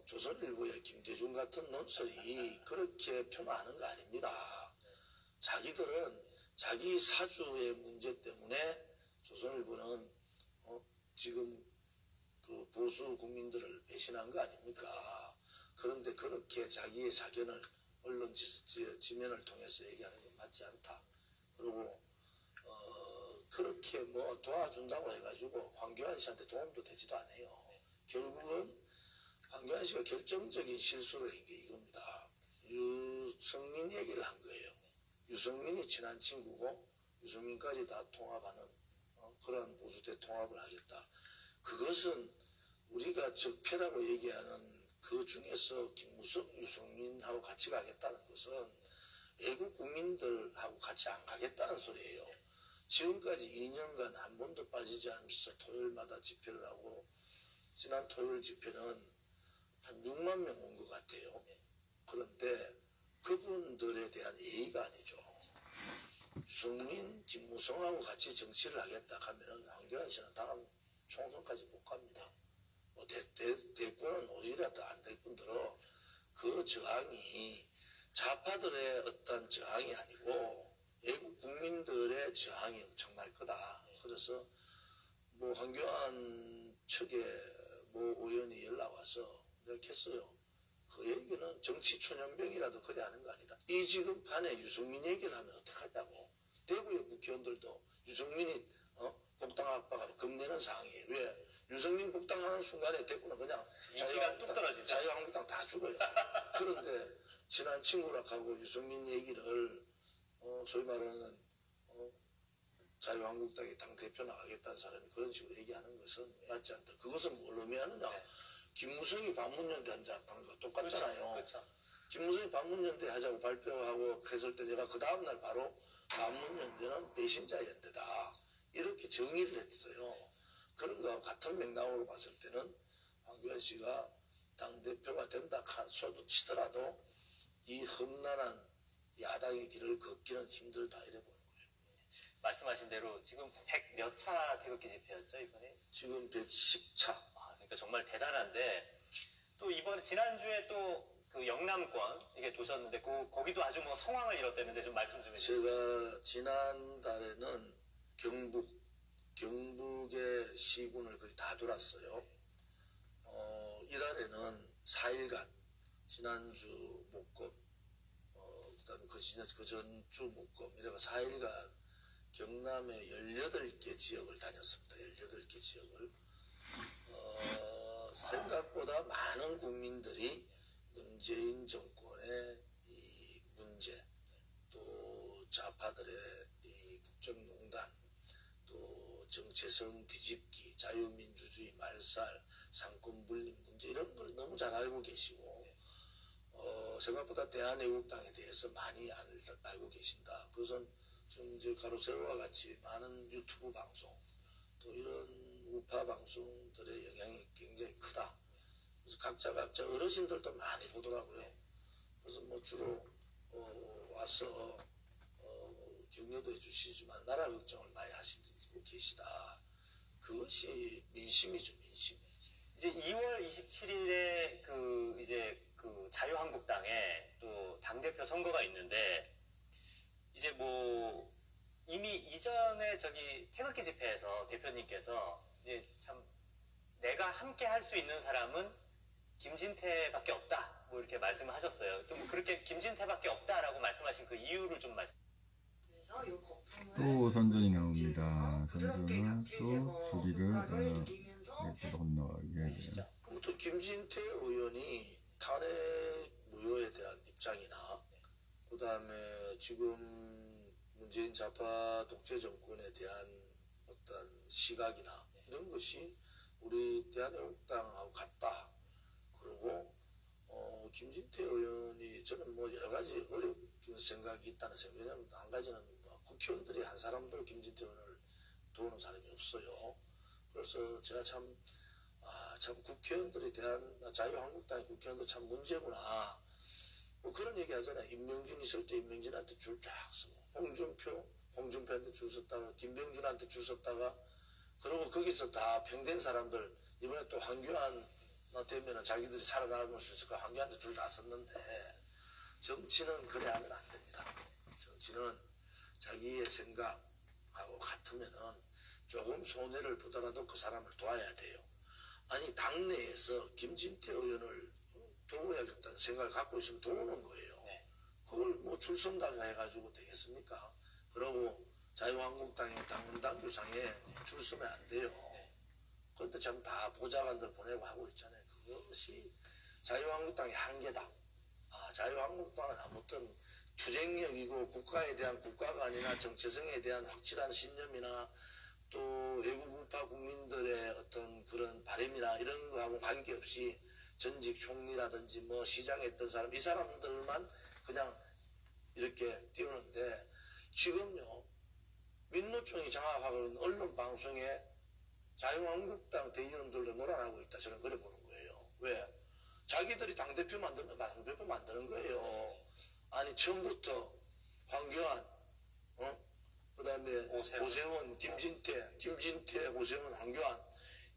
조선일보의 김대중 같은 논설이 그렇게 폄하하는 거 아닙니다. 자기들은 자기 사주의 문제 때문에 조선일보는 지금 그 보수 국민들을 배신한 거 아닙니까? 그런데 그렇게 자기의 사견을 언론 지면을 통해서 얘기하는 건 맞지 않다. 그리고 그렇게 도와준다고 해가지고 황교안 씨한테 도움도 되지도 않아요. 결국은 황교안 씨가 결정적인 실수를 한 게 이겁니다. 유승민 얘기를 한 거예요. 유승민이 친한 친구고 유승민까지 다 통합하는 그러한 보수 대통합을 하겠다. 그것은 우리가 적폐라고 얘기하는 그 중에서 김무성, 유승민하고 같이 가겠다는 것은 애국 국민들하고 같이 안 가겠다는 소리예요. 지금까지 2년간 한 번도 빠지지 않으면서 토요일마다 집회를 하고 지난 토요일 집회는 한 6만 명 온 것 같아요. 그런데 그분들에 대한 예의가 아니죠. 유승민, 김무성하고 같이 정치를 하겠다 하면은 황교안 씨는 다음 총선까지 못 갑니다. 대권은 오히려 더 안 될 뿐더러 그 저항이 좌파들의 어떤 저항이 아니고 애국 국민들의 저항이 엄청날 거다. 그래서 황교안 측에 의원이 연락 와서 내가 했어요. 그 얘기는 정치 초년병이라도 그래 하는 거 아니다. 이 지금 판에 유승민 얘기를 하면 어떡하냐고. 대구의 국회의원들도 유승민이 복당 압박하고 겁내는 상황이에요. 왜? 유승민 복당하는 순간에 대구는 그냥 인기가 뚝 떨어지죠. 자유한국당 다 죽어요. 그런데 친한 친구라 하고 유승민 얘기를 소위 말하는 자유한국당의 당대표 나가겠다는 사람이 그런 식으로 얘기하는 것은 맞지 않다. 그것은 뭘 의미하느냐. 네. 김무성이 반문연대 하는 거 똑같잖아요. 그렇죠. 김무성이 반문연대 하자고 발표하고 했을 때 내가 그 다음날 바로 반문연대는 배신자 연대다. 이렇게 정의를 했어요. 그런 거와 같은 맥락으로 봤을 때는 황교안 씨가 당대표가 된다 치더라도 이 험난한 야당의 길을 걷기는 힘들다 이래 보는 거예요. 말씀하신 대로 지금 100 몇 차 태극기 집회였죠 이번에? 지금 110차. 그러니까 정말 대단한데 또 이번 지난주에 또 그 영남권 이게 도셨는데 거기도 아주 성황을 이뤘다는데 좀 말씀 좀 해주세요. 제가 지난달에는 경북의 시군을 거의 다 돌았어요. 이달에는 4일간 지난주 목금 그 다음에 그 전주 목금 이래가 4일간 경남의 18개 지역을 다녔습니다. 18개 지역을. 생각보다 많은 국민들이 문재인 정권의 이 문제, 또 좌파들의 이 국정농단, 또 정체성 뒤집기, 자유민주주의 말살, 상권분립 문제 이런 걸 너무 잘 알고 계시고 생각보다 대한애국당에 대해서 많이 알고 계신다. 그것은 지금 이제 가로세로와 같이 많은 유튜브 방송 또 이런 우파 방송들의 영향이 굉장히 크다. 그래서 각자 어르신들도 많이 보더라고요. 그래서 뭐 주로 와서 격려도 해주시지만 나라 걱정을 많이 하시고 계시다. 그것이 민심이죠, 민심. 이제 2월 27일에 그 자유한국당에 또 당대표 선거가 있는데 이제 뭐 이미 이전에 저기 태극기 집회에서 대표님께서 이제 참 내가 함께 할 수 있는 사람은 김진태밖에 없다 뭐 이렇게 말씀을 하셨어요. 좀 그렇게 김진태밖에 없다라고 말씀하신 그 이유를 좀 말씀. 또 선전이 나옵니다. 선전은 또 주리를 이렇게 건너가게 해야 돼요. 아무튼 김진태 의원이 탄핵 무효에 대한 입장이나 그 다음에 지금 문재인 좌파 독재 정권에 대한 어떤 시각이나 이런 것이 우리 대한애국당하고 같다. 그리고 김진태 의원이 저는 뭐 여러 가지 어려운 생각이 있다는 생각. 왜냐하면 한 가지는 뭐 국회의원들이 한 사람도 김진태 의원을 도우는 사람이 없어요. 그래서 제가 참 국회의원들에 대한 자유한국당의 국회의원도 참 문제구나. 뭐 그런 얘기 하잖아요. 임명준 있을 때 임명준한테 줄 쫙 서고 홍준표한테 줄 섰다가 김병준한테 줄 섰다가 그리고 거기서 다 평된 사람들 이번에 또 황교안 되면은 자기들이 살아남을 수 있을까 황교안한테 줄 다 섰는데 정치는 그래 하면 안 됩니다. 정치는 자기의 생각하고 같으면은 조금 손해를 보더라도 그 사람을 도와야 돼요. 아니 당내에서 김진태 의원을 도와야겠다는 생각을 갖고 있으면 도우는 거예요. 그걸 뭐 줄 선다고 해가지고 되겠습니까? 그러고 자유한국당의 당원당규상에 줄 서면 안 돼요. 그런데 참 다 보좌관들 보내고 하고 있잖아요. 그것이 자유한국당의 한계다. 자유한국당은 아무튼 투쟁력이고 국가에 대한 국가관이나 정체성에 대한 확실한 신념이나 또 외국 우파 국민들의 어떤 그런 바람이나 이런 거하고 관계없이 전직 총리라든지 뭐 시장에 있던 사람 이 사람들만 그냥 이렇게 띄우는데 지금요 민노총이 장악하고 있는 언론 방송에 자유한국당 대의원들도 놀아나고 있다. 저는 그래 보는 거예요. 왜? 자기들이 당대표 만드는 거예요. 아니 처음부터 황교안 그 다음에 오세훈, 김진태, 오세훈, 황교안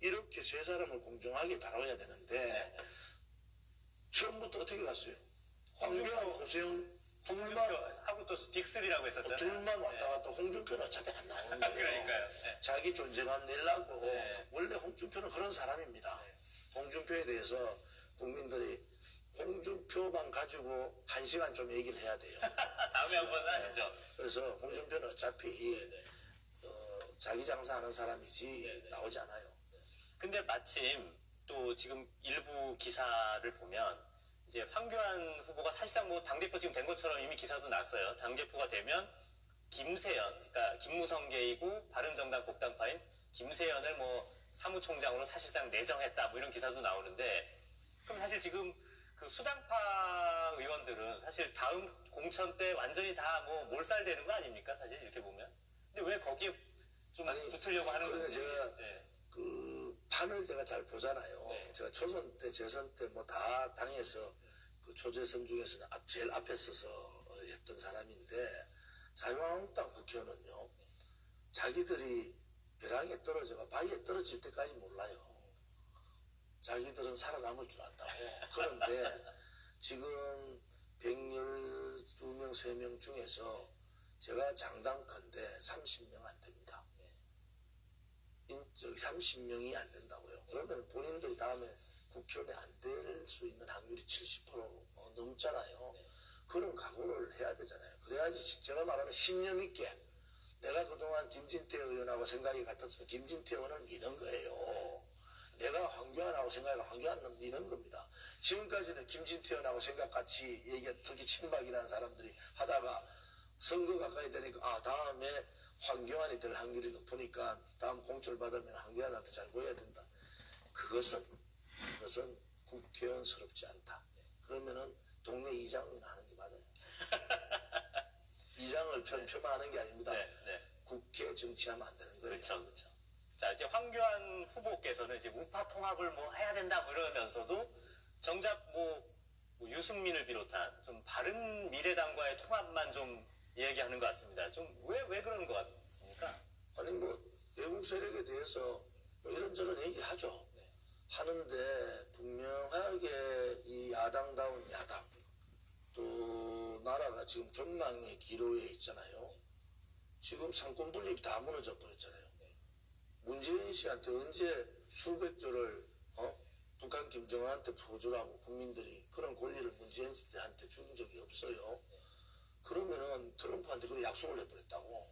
이렇게 세 사람을 공정하게 다뤄야 되는데 처음부터 어떻게 갔어요? 황교안, 오세훈, 하고 또 빅3라고 했었잖아요. 둘만 왔다 갔다 홍준표는 어차피 안 나오는 거예요. 그러니까요. 자기 존재감 내려고 원래 홍준표는 그런 사람입니다. 홍준표에 대해서 국민들이 홍준표만 가지고 1시간 좀 얘기를 해야 돼요. 다음에 한번 하시죠. 그래서 홍준표는 어차피 자기 장사하는 사람이지 나오지 않아요. 근데 마침 또 지금 일부 기사를 보면 이제 황교안 후보가 사실상 뭐 당대표 지금 된 것처럼 이미 기사도 났어요. 당대표가 되면 김세연, 그러니까 김무성계이고 바른정당 복당파인 김세연을 뭐 사무총장으로 사실상 내정했다 뭐 이런 기사도 나오는데 그럼 사실 지금 그 수당파 의원들은 사실 다음 공천 때 완전히 다 뭐 몰살되는 거 아닙니까? 사실 이렇게 보면. 근데 왜 거기에 좀 붙으려고 하는 건지. 제가 그 판을 제가 잘 보잖아요. 제가 초선 때, 재선 때 뭐 다 당에서 그 초재선 중에서는 제일 앞에 서서 했던 사람인데 자유한국당 국회의원은요. 자기들이 벼랑에 떨어져가 바위에 떨어질 때까지 몰라요. 자기들은 살아남을 줄 안다고. 그런데 지금 112명, 3명 중에서 제가 장담컨대 30명 안 됩니다. 30명이 안 된다고요. 그러면 본인들이 다음에 국회의원에 안 될 수 있는 확률이 70% 넘잖아요. 그런 각오를 해야 되잖아요. 그래야지 제가 말하는 신념 있게 내가 그동안 김진태 의원하고 생각이 같았으면 김진태 의원을 미는 거예요. 내가 황교안하고 생각이 황교안을 미는 겁니다. 지금까지는 김진태 의원하고 생각같이 특히 친박이라는 사람들이 하다가 선거 가까이 되니까 다음에 황교안이 될 확률이 높으니까 다음 공천을 받으면 황교안한테 잘 보여야 된다. 그것은 국회의원스럽지 않다. 그러면은 동네 이장이나 하는 게 맞아요. 이장을 폄하하는 게 아닙니다. 국회 정치하면 안 되는 거예요. 그렇죠. 자, 이제 황교안 후보께서는 이제 우파 통합을 뭐 해야 된다 그러면서도 정작 유승민을 비롯한 좀 바른 미래당과의 통합만 좀 얘기하는 것 같습니다. 좀 왜 그런 것 같습니까? 아니 외국 세력에 대해서 이런저런 얘기를 하죠. 하는데 분명하게 이 야당다운 야당 또 나라가 지금 전망의 기로에 있잖아요. 지금 상권 분립이 다 무너져 버렸잖아요. 문재인 씨한테 언제 수백 조를 북한 김정은한테 포주라고 국민들이 그런 권리를 문재인 씨한테 준 적이 없어요. 그러면은 트럼프한테 그런 약속을 해버렸다고.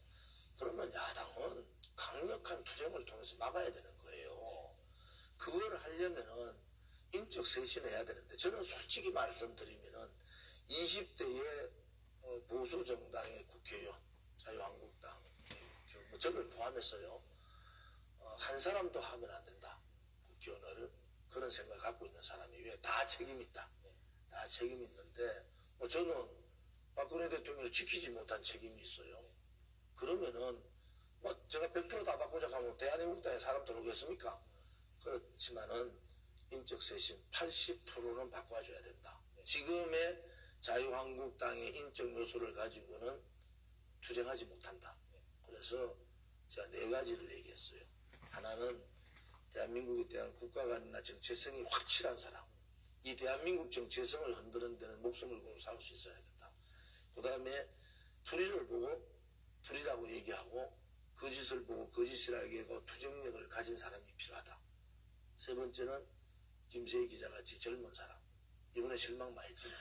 그러면 야당은 강력한 투쟁을 통해서 막아야 되는 거예요. 그걸 하려면은 인적 쇄신해야 되는데 저는 솔직히 말씀드리면은 20대의 보수 정당의 국회의원, 자유한국당, 저를 포함해서요. 한 사람도 하면 안 된다. 국회의원을 그런 생각을 갖고 있는 사람이 왜 다 책임 있다. 다 책임 있는데 저는 박근혜 대통령을 지키지 못한 책임이 있어요. 그러면은 제가 100%다 바꾸자 하면 대한민국당에 사람 들어오겠습니까? 그렇지만은 인적 쇄신 80%는 바꿔줘야 된다. 지금의 자유한국당의 인적 요소를 가지고는 투쟁하지 못한다. 그래서 제가 4가지를 얘기했어요. 하나는 대한민국에 대한 국가관이나 정체성이 확실한 사람. 이 대한민국 정체성을 흔드는 데는 목숨을 걸고 싸울 수 있어야 된다. 그 다음에 불의를 보고 불의라고 얘기하고 거짓을 보고 거짓이라고 얘기하고 투쟁력을 가진 사람이 필요하다. 세 번째는 김세희 기자같이 젊은 사람. 이번에 실망 많이 했지만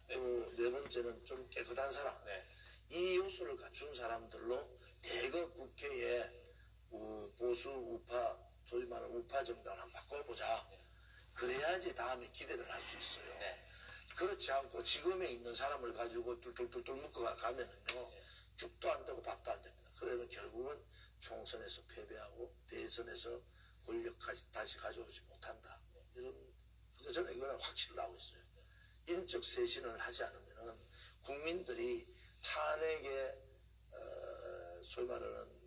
또 네 번째는 좀 깨끗한 사람. 이 요소를 갖춘 사람들로 대거 국회에 보수 우파 소위 말하는 우파 정당을 한번 바꿔보자. 그래야지 다음에 기대를 할 수 있어요. 그렇지 않고 지금에 있는 사람을 가지고 툴툴툴툴 묶어가면은요. 죽도 안 되고 밥도 안 됩니다. 그러면 결국은 총선에서 패배하고 대선에서 권력까지 다시 가져오지 못한다. 그래서 저는 이거는 확실히 나오고 있어요. 인적 쇄신을 하지 않으면은 국민들이 탄핵에 소위 말하는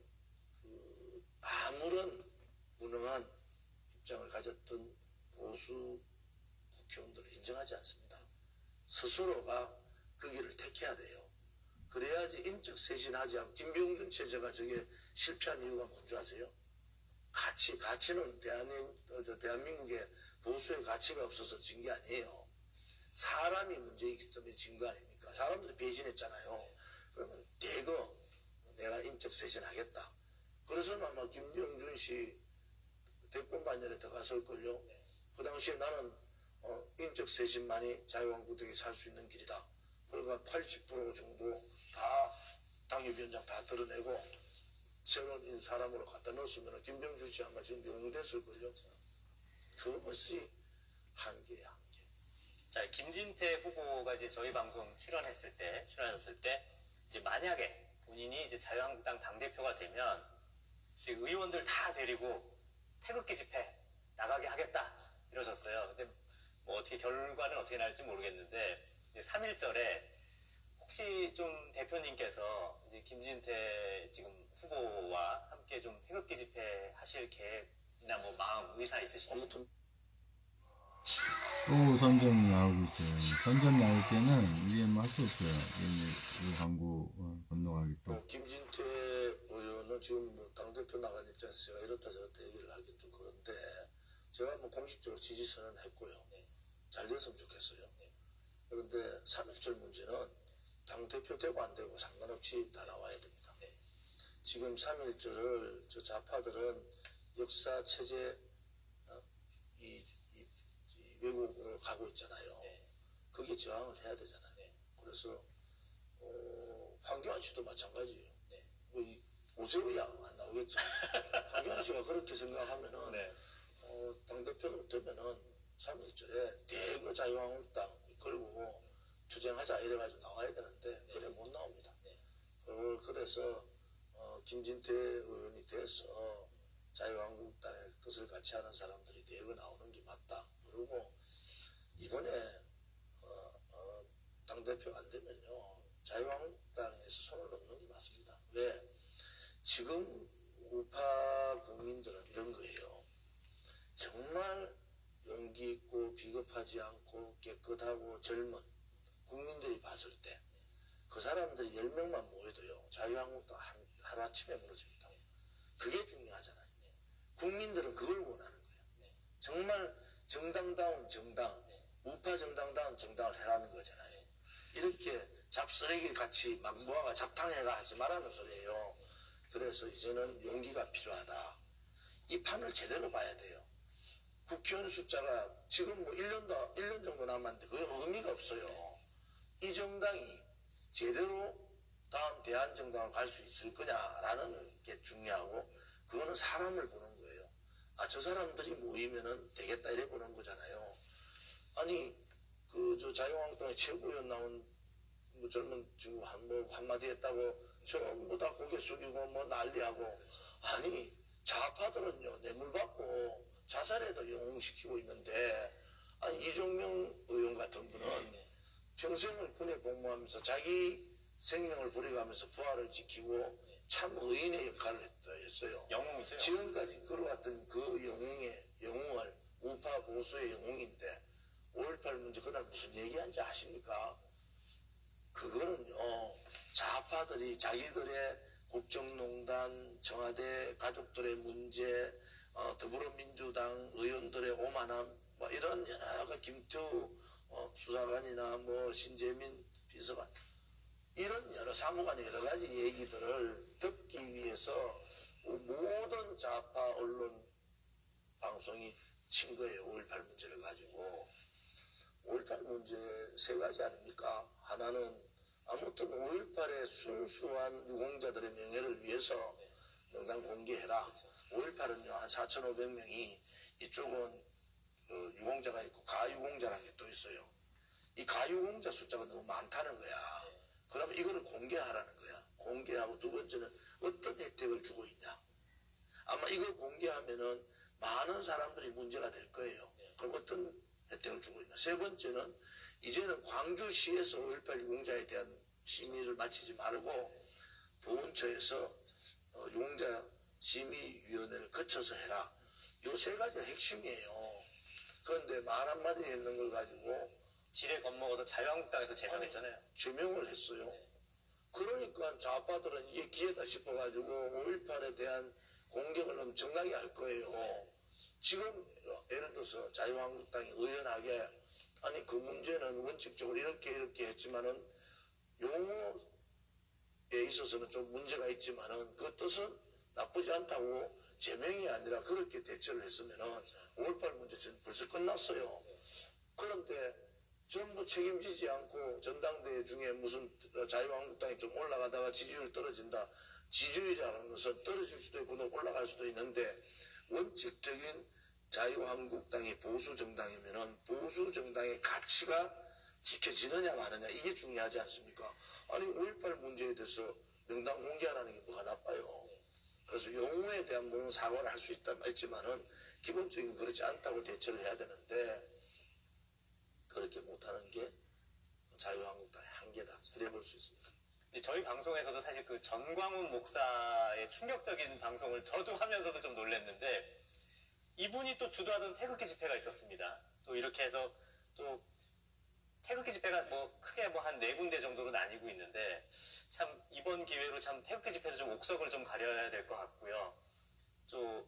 아무런 무능한 입장을 가졌던 보수 국회의원들을 인정하지 않습니다. 스스로가 그 길을 택해야 돼요. 그래야지 인적 쇄신하지 않고 김병준 체제가 저게 실패한 이유가 뭔지 아세요? 가치는 대한민국에 보수의 가치가 없어서 진 게 아니에요. 사람이 문제이기 때문에 진 거 아닙니까? 사람들이 배신했잖아요. 그러면 대거 내가 인적 쇄신하겠다. 그래서 아마 김병준 씨 대권 반열에 들어갔을걸요. 그 당시에 나는 인적 쇄신만이 자유한국당이 살 수 있는 길이다. 그러니까 80% 정도 다 당협위원장 다 드러내고 새로운 사람으로 갖다 넣었으면 김병준 씨 아마 지금 용유됐을걸요. 그것이 한계야, 한계. 자, 김진태 후보가 이제 저희 방송 출연하셨을 때 이제 만약에 본인이 이제 자유한국당 당대표가 되면 이제 의원들 다 데리고 태극기 집회 나가게 하겠다 이러셨어요. 근데 어떻게 결과는 어떻게 날지 모르겠는데 이제 3.1절에 혹시 좀 대표님께서 이제 김진태 지금 후보와 함께 좀 태극기 집회 하실 계획이나 마음, 의사 있으신지? 아무튼 또 선전 나오고 있어요. 선전 나올 때는 이게 할 수 없어요. 이 광고 건너가기 또. 김진태 의원은 지금 당대표 나간 입장에서 제가 이렇다 저렇다 얘기를 하긴 좀 그런데 제가 공식적으로 지지 선언했고요. 잘 됐으면 좋겠어요. 그런데 3.1절 문제는 당대표 되고 안 되고 상관없이 다 나와야 됩니다. 지금 3.1절을 저 좌파들은 역사 체제 이 왜곡으로 가고 있잖아요. 거기에 저항을 해야 되잖아요. 그래서 황교안 씨도 마찬가지예요. 오세훈이 안 나오겠죠. 황교안 씨가 그렇게 생각하면은 네. 당대표 되면은 3.1절에 대거 자유한국당 끌고 투쟁하자 이래가지고 나와야 되는데 그래 못 나옵니다. 그래서 김진태 의원이 돼서 자유한국당의 뜻을 같이 하는 사람들이 대거 나오는 게 맞다. 그리고 이번에 당대표 안 되면요 자유한국당에서 손을 놓는 게 맞습니다. 왜? 지금 우파 국민들은 이런 거예요. 정말 용기 있고 비겁하지 않고 깨끗하고 젊은 국민들이 봤을 때 그 사람들이 10명만 모여도요 자유한국당 하루아침에 무너집니다. 그게 중요하잖아요. 국민들은 그걸 원하는 거예요. 정말 정당다운 정당, 우파 정당다운 정당을 해라는 거잖아요. 이렇게 잡쓰레기 같이 막 모아가 잡탕해가 하지 말라는 소리예요. 그래서 이제는 용기가 필요하다. 이 판을 제대로 봐야 돼요. 국회의원 숫자가 지금 뭐 1년 정도 남았는데 그게 의미가 없어요. 이 정당이 제대로 다음 대한정당으로 갈 수 있을 거냐라는 게 중요하고 그거는 사람을 보는 거예요. 아, 저 사람들이 모이면은 되겠다 이래 보는 거잖아요. 아니 저 자유한국당의 최고위원 나온 뭐 젊은 친구 한마디 했다고 전부 다 고개 숙이고 뭐 난리하고 아니 좌파들은요 뇌물 받고 자살에도 영웅시키고 있는데 아니 이종명 의원 같은 분은 평생을 군에 복무하면서 자기 생명을 버려가면서 부하를 지키고 참 의인의 역할을 했어요. 영웅이죠. 지금까지 끌어왔던 그 영웅을 우파 보수의 영웅인데 5.18 문제 그날 무슨 얘기한지 아십니까? 그거는요 좌파들이 자기들의 국정농단, 청와대 가족들의 문제, 더불어민주당 의원들의 오만함 뭐 이런 여러 가지 김태우 수사관이나 뭐 신재민 비서관 이런 여러 사무관의 여러 가지 얘기들을 듣기 위해서 모든 좌파 언론 방송이 친 거예요. 5.18 문제를 가지고. 5.18 문제 세 가지 아닙니까? 하나는 아무튼 5.18의 순수한 유공자들의 명예를 위해서 명단 공개해라. 5.18은요 한 4,500명이 이쪽은 유공자가 있고 가유공자라는 게 또 있어요. 이 가유공자 숫자가 너무 많다는 거야. 그러면 이거를 공개하라는 거야. 공개하고 두 번째는 어떤 혜택을 주고 있냐. 아마 이거 공개하면은 많은 사람들이 문제가 될 거예요. 그럼 어떤 혜택을 주고 있냐. 세 번째는 이제는 광주시에서 5.18 유공자에 대한 심의를 마치지 말고 보훈처에서 유공자 심의위원회를 거쳐서 해라. 요 세 가지가 핵심이에요. 그런데 말 한마디 했는 걸 가지고 지뢰 겁먹어서 자유한국당에서 제명했잖아요. 제명을 했어요. 그러니까 좌파들은 이게 기회다 싶어가지고 5.18에 대한 공격을 엄청나게 할 거예요. 지금 예를 들어서 자유한국당이 의연하게 아니 그 문제는 원칙적으로 이렇게 했지만은 용어에 있어서는 좀 문제가 있지만은 그 뜻은 나쁘지 않다고 제명이 아니라 그렇게 대처를 했으면은 5.18 문제는 벌써 끝났어요. 그런데 전부 책임지지 않고 전당대회 중에 무슨 자유한국당이 좀 올라가다가 지지율 떨어진다. 지지율이라는 것은 떨어질 수도 있고 올라갈 수도 있는데 원칙적인 자유한국당이 보수정당이면은 보수정당의 가치가 지켜지느냐 마느냐 이게 중요하지 않습니까? 아니 5.18 문제에 대해서 명단 공개하라는 게 뭐가 나빠요. 그래서 용어에 대한 물론 사과를 할 수 있지만은 기본적인 그렇지 않다고 대처를 해야 되는데 그렇게 못하는 게 자유한국당의 한계다. 이래 볼 수 있습니다. 저희 방송에서도 사실 그 전광훈 목사의 충격적인 방송을 저도 하면서도 좀 놀랐는데 이분이 또 주도하던 태극기 집회가 있었습니다. 또 이렇게 해서 또 태극기 집회가 뭐 크게 뭐 한 4군데 정도로 나뉘고 있는데 참 이번 기회로 참 태극기 집회도 좀 옥석을 좀 가려야 될 것 같고요. 또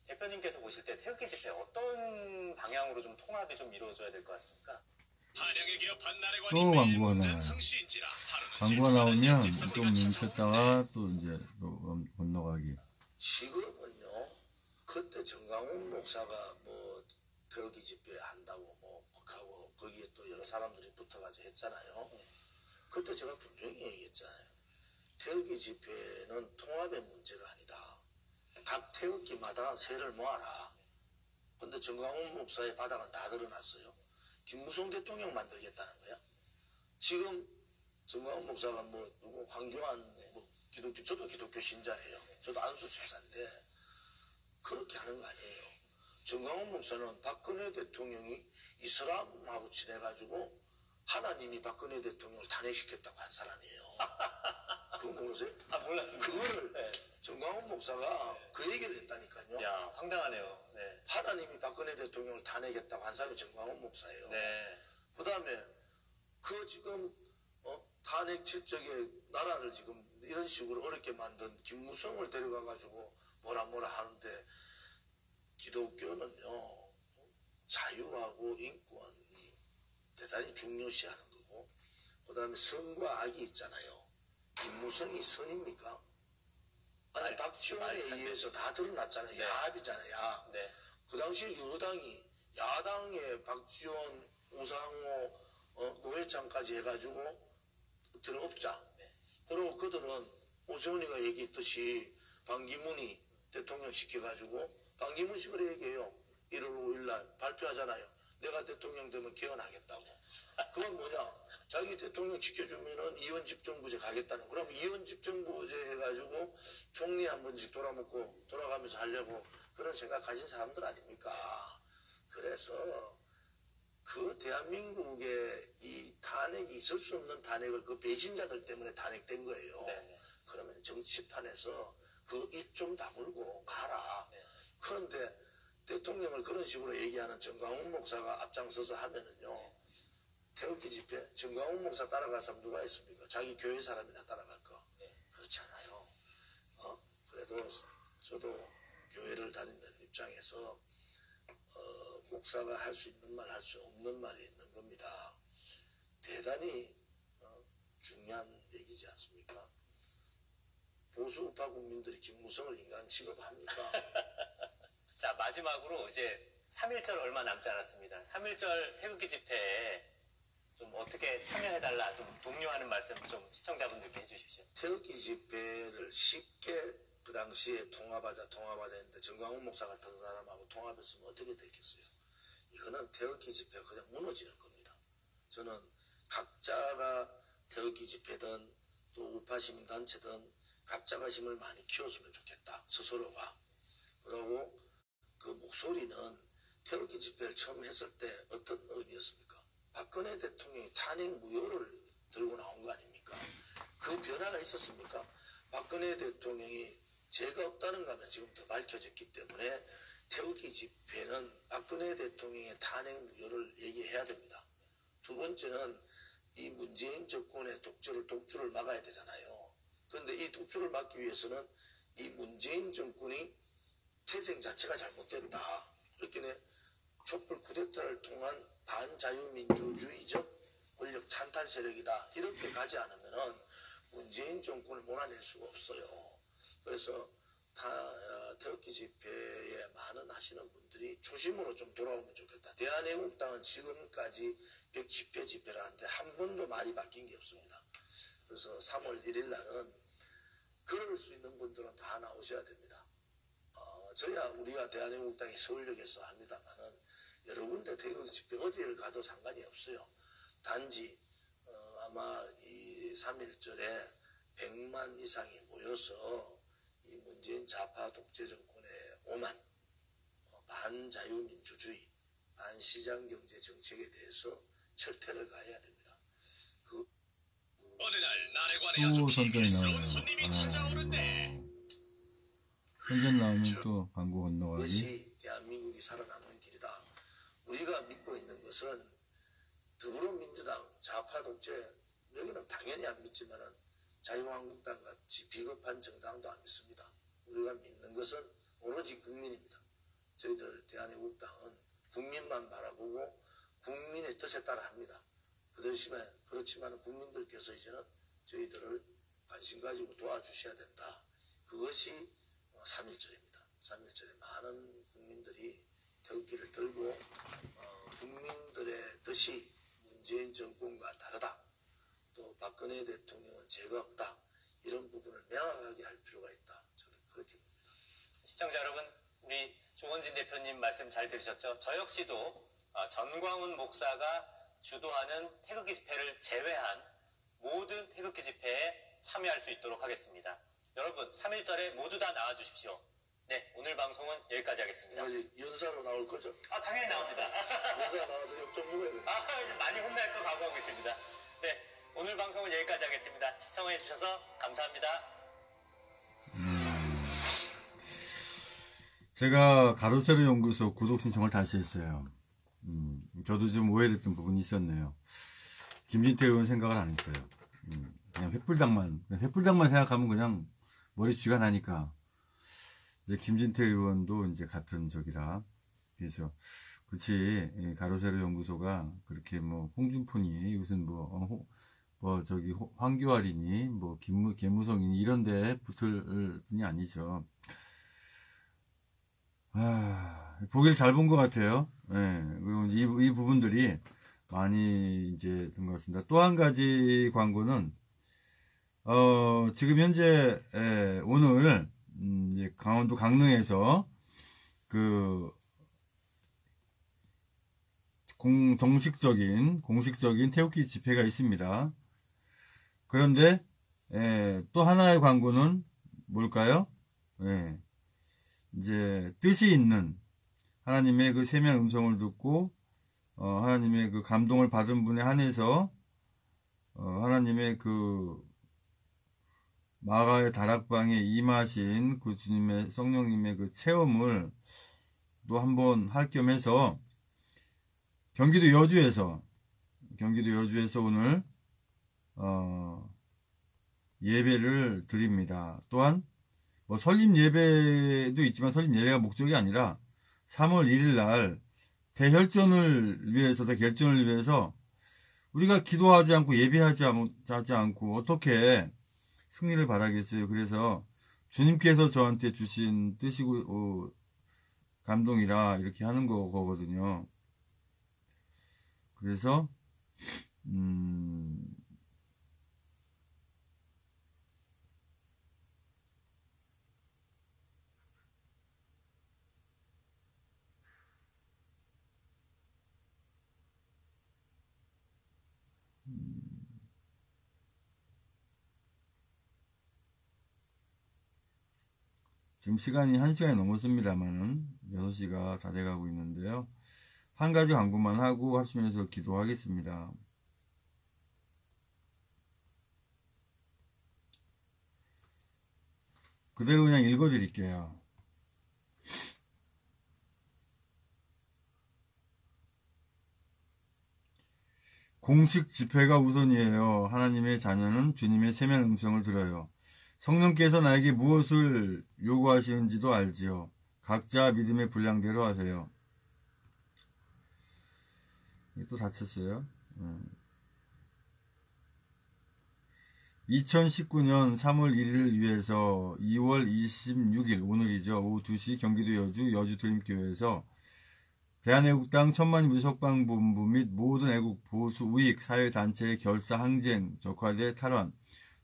대표님께서 보실 때 태극기 집회 어떤 방향으로 좀 통합이 좀 이루어져야 될 것 같습니까? 또 광고가 나와요. 광고가 나오면 좀 멈췄다가 또 이제 또 건너가기. 지금은요. 그때 정광훈 목사가 뭐 태극기 집회 한다고 뭐 하고 거기에 또 여러 사람들이 붙어가지고 했잖아요. 그때 제가 분명히 얘기했잖아요. 태극기 집회는 통합의 문제가 아니다. 각 태극기마다 세를 모아라. 근데 정광훈 목사의 바닥은 다 드러났어요. 김무성 대통령 만들겠다는 거야. 지금 정광훈 목사가 뭐 누구 황교안 뭐 기독교, 저도 기독교 신자예요. 저도 안수 집사인데 그렇게 하는 거 아니에요. 정광훈 목사는 박근혜 대통령이 이슬람하고 친해가지고 하나님이 박근혜 대통령을 탄핵시켰다고 한 사람이에요. 그거 모르세요? 아, 몰랐습니다. 그거를 네. 정광훈 목사가 그 얘기를 했다니까요. 야, 황당하네요. 네. 하나님이 박근혜 대통령을 탄핵했다고 한 사람이 정광훈 목사예요. 네. 그 다음에 그 지금 탄핵 실적에 나라를 지금 이런 식으로 어렵게 만든 김무성을 데려가가지고 뭐라 하는데 기독교는요 자유하고 인권이 대단히 중요시하는 거고 그 다음에 선과 악이 있잖아요. 김무성이 선입니까? 아니 박지원에 의해서 다 드러났잖아요. 네. 야합이잖아요. 야합. 네. 그 당시 여당이 야당에 박지원, 우상호, 노회찬까지 해가지고 들어엎자. 그리고 그들은 오세훈이가 얘기했듯이 반기문이 대통령 시켜가지고 반기문 씨 그래 얘기해요. 1월 5일날 발표하잖아요. 내가 대통령 되면 개헌하겠다고. 그건 뭐냐? 자기 대통령 지켜주면은 이원 집정부제 가겠다는. 그럼 이원 집정부제 해가지고 총리 한 번씩 돌아먹고 돌아가면서 하려고 그런 생각 가진 사람들 아닙니까? 그래서 그 대한민국에 이 탄핵이 있을 수 없는 탄핵을 그 배신자들 때문에 탄핵된 거예요. 네. 그러면 정치판에서 그 입 좀 다물고 가라. 네. 그런데 대통령을 그런 식으로 얘기하는 정광훈 목사가 앞장서서 하면은요. 태극기 집회 정광훈 목사 따라갈 사람 누가 있습니까? 자기 교회 사람이나 따라갈까? 네. 그렇지 않아요. 그래도 저도 교회를 다니는 입장에서 목사가 할 수 있는 말, 할 수 없는 말이 있는 겁니다. 대단히 중요한 얘기지 않습니까? 보수 우파 국민들이 김무성을 인간 취급합니까? 자, 마지막으로 이제 3.1절 얼마 남지 않았습니다. 3.1절 태극기 집회에 좀 어떻게 참여해달라, 좀 독려하는 말씀 좀 시청자분들께 해주십시오. 태극기 집회를 쉽게 그 당시에 통합하자 했는데 정광훈 목사 같은 사람하고 통합했으면 어떻게 됐겠어요? 이거는 태극기 집회가 그냥 무너지는 겁니다. 저는 각자가 태극기 집회든 또 우파 시민단체든 각자가 힘을 많이 키웠으면 좋겠다. 스스로가. 그리고 그 목소리는 태극기 집회를 처음 했을 때 어떤 의미였습니까? 박근혜 대통령이 탄핵 무효를 들고 나온 거 아닙니까? 그 변화가 있었습니까? 박근혜 대통령이 죄가 없다는 거면 지금 더 밝혀졌기 때문에 태극기 집회는 박근혜 대통령의 탄핵 무효를 얘기해야 됩니다. 두 번째는 이 문재인 정권의 독주를 막아야 되잖아요. 그런데 이 독주를 막기 위해서는 이 문재인 정권이 태생 자체가 잘못됐다. 이렇게 촛불 쿠데타를 통한 반자유민주주의적 권력 찬탈 세력이다. 이렇게 가지 않으면은 문재인 정권을 몰아낼 수가 없어요. 그래서 태극기 집회에 많은 하시는 분들이 초심으로 좀 돌아오면 좋겠다. 대한애국당은 지금까지 110회 집회를 하는데 한 번도 말이 바뀐 게 없습니다. 그래서 3월 1일 날은 그럴 수 있는 분들은 다 나오셔야 됩니다. 저야 우리가 대한애국당이 서울역에서 합니다만은 여러 군데 태극기 집회 어디를 가도 상관이 없어요. 단지 아마 이 3.1절에 100만 이상이 모여서 이 문재인 좌파 독재 정권의 오만 반자유민주주의, 반시장경제 정책에 대해서 철퇴를 가해야 됩니다. 어느 날 나래관에 아주 선전이 비밀스러운 나와요. 손님이 찾아오는데 선전 나오면 또 광고 건너가기. 그것이 대한민국이 살아남는 길이다. 우리가 믿고 있는 것은 더불어민주당 좌파 독재, 여기는 당연히 안 믿지만은 자유한국당 같이 비겁한 정당도 안 믿습니다. 우리가 믿는 것은 오로지 국민입니다. 저희들 대한애국당은 국민만 바라보고 국민의 뜻에 따라 합니다. 그렇지만 국민들께서 이제는 저희들을 관심 가지고 도와주셔야 된다. 그것이 3.1절입니다. 3.1절에 많은 국민들이 태극기를 들고 국민들의 뜻이 문재인 정권과 다르다. 또 박근혜 대통령은 죄가 없다. 이런 부분을 명확하게 할 필요가 있다. 저는 그렇게 봅니다. 시청자 여러분, 우리 조원진 대표님 말씀 잘 들으셨죠? 저 역시도 전광훈 목사가 주도하는 태극기 집회를 제외한 모든 태극기 집회에 참여할 수 있도록 하겠습니다. 여러분, 3.1절에 모두 다 나와주십시오. 네, 오늘 방송은 여기까지 하겠습니다. 아직 연사로 나올 거죠? 당연히 나옵니다. 연사 나와서 욕좀 먹어야 돼요. 이제 많이 혼날 거 각오하고 있습니다. 네, 오늘 방송은 여기까지 하겠습니다. 시청해주셔서 감사합니다. 제가 가로세로 연구소 구독 신청을 다시 했어요. 저도 좀 오해됐던 부분이 있었네요. 김진태 의원 생각을 안 했어요. 그냥 횃불당만 생각하면 그냥 머리 쥐가 나니까. 이제 김진태 의원도 이제 같은 적이라. 그래서, 그렇지, 가로세로 연구소가 그렇게 뭐, 홍준표니, 무슨 황교안이니, 개무성이니, 이런데 붙을 분이 아니죠. 보기를 잘 본 것 같아요. 예, 그리고 이 부분들이 많이 이제 된 것 같습니다. 또 한 가지 광고는, 지금 현재, 오늘, 이제 강원도 강릉에서 공식적인 태극기 집회가 있습니다. 그런데, 또 하나의 광고는 뭘까요? 이제 뜻이 있는 하나님의 그 세미한 음성을 듣고 하나님의 그 감동을 받은 분에 한해서 하나님의 그 마가의 다락방에 임하신 그 주님의 성령님의 그 체험을 또 한번 할 겸해서 경기도 여주에서 오늘 예배를 드립니다. 또한 뭐 설립 예배도 있지만 설립 예배가 목적이 아니라 3월 1일 날 대결전을 위해서 우리가 기도하지 않고 예배하지 않고 어떻게 승리를 바라겠어요. 그래서 주님께서 저한테 주신 뜻이고 감동이라 이렇게 하는 거거든요. 그래서 지금 시간이 1시간이 넘었습니다만은 6시가 다 돼가고 있는데요. 한 가지 광고만 하고 합심해서 기도하겠습니다. 그대로 그냥 읽어드릴게요. 공식 집회가 우선이에요. 하나님의 자녀는 주님의 세미한 음성을 들어요. 성령께서 나에게 무엇을 요구하시는지도 알지요. 각자 믿음의 분량대로 하세요. 이게 또 다쳤어요. 2019년 3월 1일을 위해서 2월 26일 오늘이죠. 오후 2시 경기도 여주 드림교회에서 대한애국당 천만 무석방본부 및 모든 애국 보수 우익 사회단체의 결사 항쟁 적화대 탈환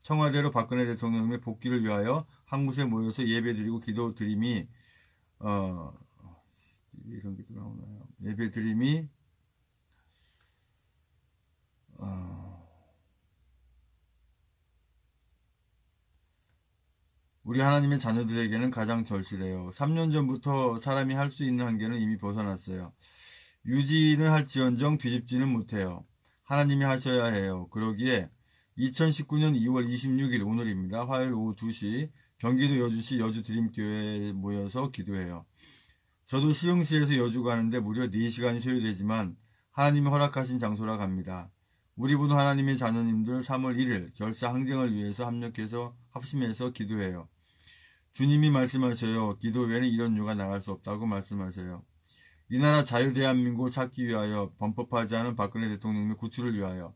청와대로 박근혜 대통령의 복귀를 위하여 한 곳에 모여서 예배드리고 기도드림이 이런 게 또 나오나요? 예배드림이 우리 하나님의 자녀들에게는 가장 절실해요. 3년 전부터 사람이 할 수 있는 한계는 이미 벗어났어요. 유지는 할지언정 뒤집지는 못해요. 하나님이 하셔야 해요. 그러기에 2019년 2월 26일 오늘입니다. 화요일 오후 2시 경기도 여주시 여주드림교회에 모여서 기도해요. 저도 시흥시에서 여주 가는데 무려 4시간이 소요되지만 하나님이 허락하신 장소라 갑니다. 우리 분 하나님의 자녀님들 3월 1일 결사 항쟁을 위해서 합심해서 기도해요. 주님이 말씀하셔요. 기도 외에는 이런 유가 나갈 수 없다고 말씀하세요. 이 나라 자유 대한민국을 찾기 위하여 범법하지 않은 박근혜 대통령의 구출을 위하여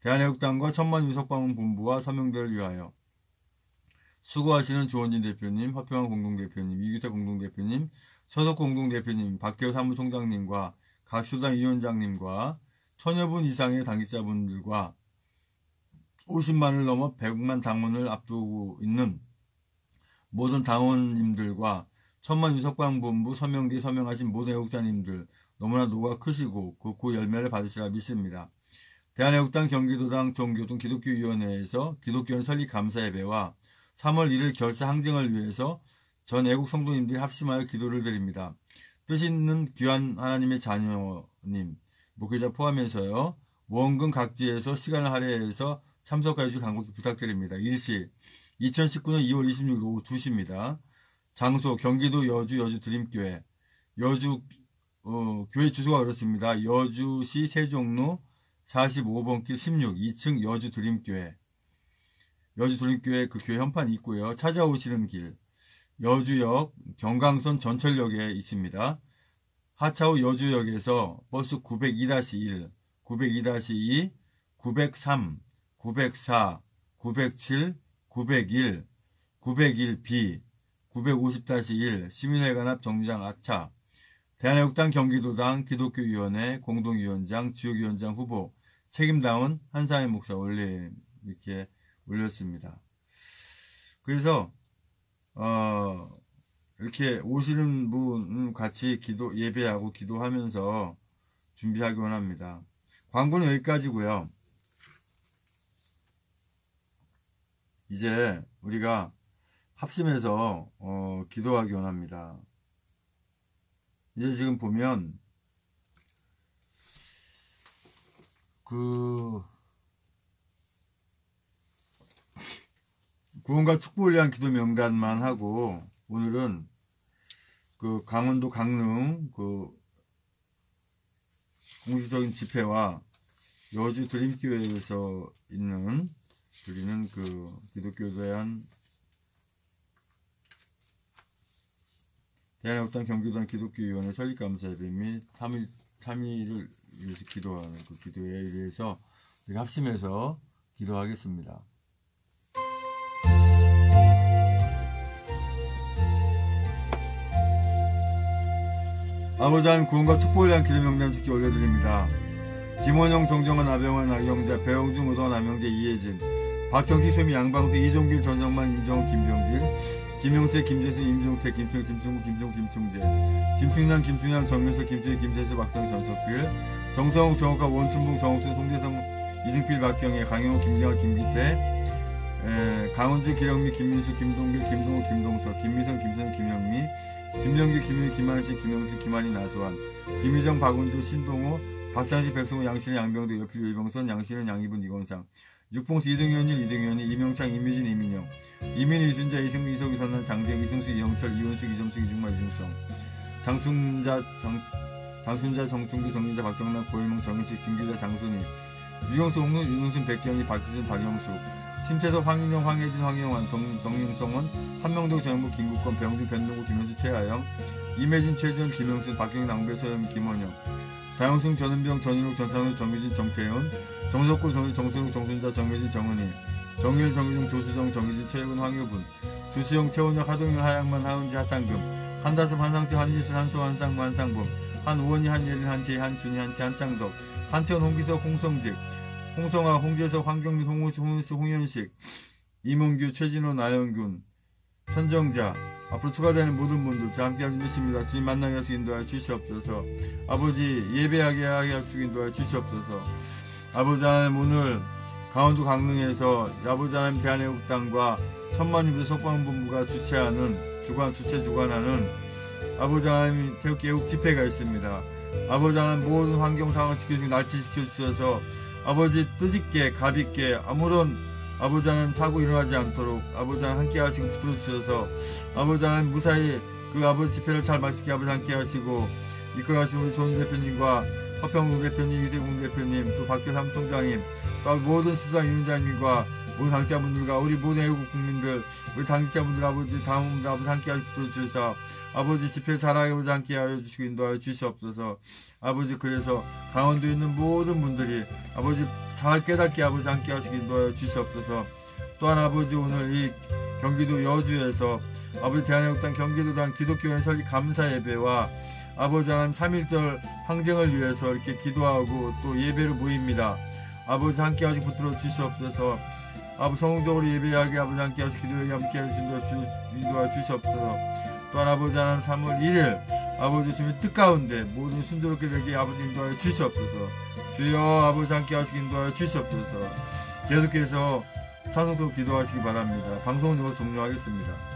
대한애국당과 천만 유석방문 본부와 서명대를 위하여 수고하시는 조원진 대표님, 화평한 공동대표님, 이규태 공동대표님, 서석 공동대표님, 박태호 사무총장님과 각 수당 위원장님과 천여 분 이상의 당직자분들과 50만을 넘어 100만 당원을 앞두고 있는 모든 당원님들과 천만 유석광본부 서명대에 서명하신 모든 애국자님들 너무나 노가 크시고 그 열매를 받으시라 믿습니다. 대한애국당 경기도당 종교동 기독교위원회에서 기독교원 설립 감사예배와 3월 1일 결사 항쟁을 위해서 전 애국 성도님들이 합심하여 기도를 드립니다. 뜻 있는 귀한 하나님의 자녀님, 목회자 포함해서요. 원근 각지에서 시간을 할애해서 참석해 주실 간곡히 부탁드립니다. 일시 2019년 2월 26일 오후 2시입니다. 장소 경기도 여주 드림교회. 여주 교회 주소가 그렇습니다. 여주시 세종로 45번 길 16 2층 여주 드림교회. 여주 드림교회 그 교회 현판이 있고요. 찾아오시는 길 여주역 경강선 전철역에 있습니다. 하차후 여주역에서 버스 902-1, 902-2, 903, 904, 907, 901, 901B, 950-1 시민회관앞 정류장 아차, 대한애국당 경기도당 기독교위원회 공동위원장 지역위원장 후보 책임다운 한상희 목사 올림 이렇게 올렸습니다. 그래서 이렇게 오시는 분 같이 예배하고 기도하면서 준비하기 원합니다. 광고는 여기까지고요. 이제 우리가 합심해서 기도하기 원합니다. 이제 지금 보면 구원과 축복을 위한 기도 명단만 하고 오늘은 강원도 강릉 공식적인 집회와 여주 드림교회에서 드리는 기독교에 대한 대한애국당 경기도당 기독교위원회 설립감사예배 및 3.1을 위해서 기도하는 기도회에 의해서 우리가 합심해서 기도하겠습니다. 아버지 하나님 구원과 축복을 위한 기도 명단 주께 올려드립니다. 김원영, 정정원, 나병환, 나경자, 배영중, 오던, 남영재, 이혜진, 박경식, 소미, 양방수, 이종길, 전정만, 임정호, 김병진, 김용세, 김재순, 임종택, 김충, 김충구, 김종, 김충재, 김충남, 김충양, 정민석, 김준희, 김세수, 박성, 전석필, 정성욱, 정옥화, 원춘봉, 정옥순, 송대성, 이승필, 박경혜, 강영호, 김경아, 김기태, 강원주, 기영미, 김민수, 김동길, 김동호, 김동석, 김미성, 김선, 김현미, 김명규, 김윤희, 김한식, 김영수, 김한희, 나수환, 김희정, 박은주, 신동호, 박찬식, 백성호, 양신은 양병도, 여필, 이병선, 양신은 양이분, 이건상, 육봉수, 이등현일, 이등현이, 이명창, 이미진, 이민영, 이민희, 이순자, 이승우, 이석, 이선난, 장재영, 이승수, 이영철, 이원숙, 이점숙, 이중마, 이중성, 장순자, 정충규, 정민자, 박정남, 고혜몽, 정인식, 진기자, 장순희, 유경수, 홍순, 윤순, 백경희, 박기준, 박영숙, 심채섭, 황인영, 황혜진, 황영환, 정윤성원, 한명동, 정영무, 김국건, 배영준, 변동구, 김현수, 최하영, 이매진, 최지원, 김영순, 박경희, 낭배, 서영, 김원영, 자영승, 전은병, 전인욱, 전창훈, 정유진, 정태훈, 정석군, 정순욱, 정순자, 정혜진, 정은희, 정일, 정유중, 조수정, 정유진, 최혜근, 황효분, 주수영, 최원혁, 하동일, 하양만, 하은지, 하탄금, 한다섭, 한상태, 한지순, 한소, 한상무, 한상범, 한우원희, 한예린, 한채희, 한준희, 한채, 한창덕, 한태원, 홍기석, 홍성직, 홍성아, 홍재석, 황경민, 홍호수, 홍은수, 홍현식, 이문규, 최진호, 나영균, 천정자, 앞으로 추가되는 모든 분들 자 함께 하시겠습니다. 주님 만나게 하시기 인도하여 주시옵소서. 아버지 예배하게 하시기 인도하여 주시옵소서. 아버지 하나님 오늘 강원도 강릉에서 아버지 하나님 대한애국당과 천만인들 석방본부가 주관하는 아버지 하나님 태극기 집회가 있습니다. 아버지 하나님 모든 환경 상황을 지켜주시고 날치시켜 주셔서 아버지 뜻있게 가볍게 아무런 아버지 하나님 사고 일어나지 않도록 아버지 하나님 함께 하시고 붙들어 주셔서 아버지 하나님 무사히 아버지 집회를 잘 마치게 아버지 함께 하시고 이끌어 가시는 우리 조은주 대표님과 허평국 대표님, 유대국 대표님, 또 박대 사무총장님, 또 모든 수당 위원장님과 모든 당직자분들과 우리 모든 애국 국민들, 우리 당직자분들 아버지 다음분들 아버지 함께 하시고 붙들어 주셔서 아버지 집회 잘하게 아버지 함께 하여 주시고 인도하여 주시옵소서. 아버지 그래서 강원도에 있는 모든 분들이 아버지 잘 깨닫게 아버지 함께 하시고 인도하여 주시옵소서. 또한 아버지 오늘 이 경기도 여주에서 아버지 대한애국당 경기도당 기독교회 설립 감사 예배와 아버지 하나님 3.1절 항쟁을 위해서 이렇게 기도하고 또 예배를 모입니다. 아버지 함께 하시고 붙들어 주시옵소서. 아버지 성공적으로 예배하게 아버지 함께 하시고 기도하게 함께 하시고 인도하 주시옵소서. 또한 아버지 하나님 3월 1일 아버지 주님의 뜻 가운데 모든 순조롭게 되게 아버지 인도하여 주시옵소서. 주여 아버지 함께 하시고 인도하여 주시옵소서. 계속해서 찬송도 기도하시기 바랍니다. 방송은 이것으로 종료하겠습니다.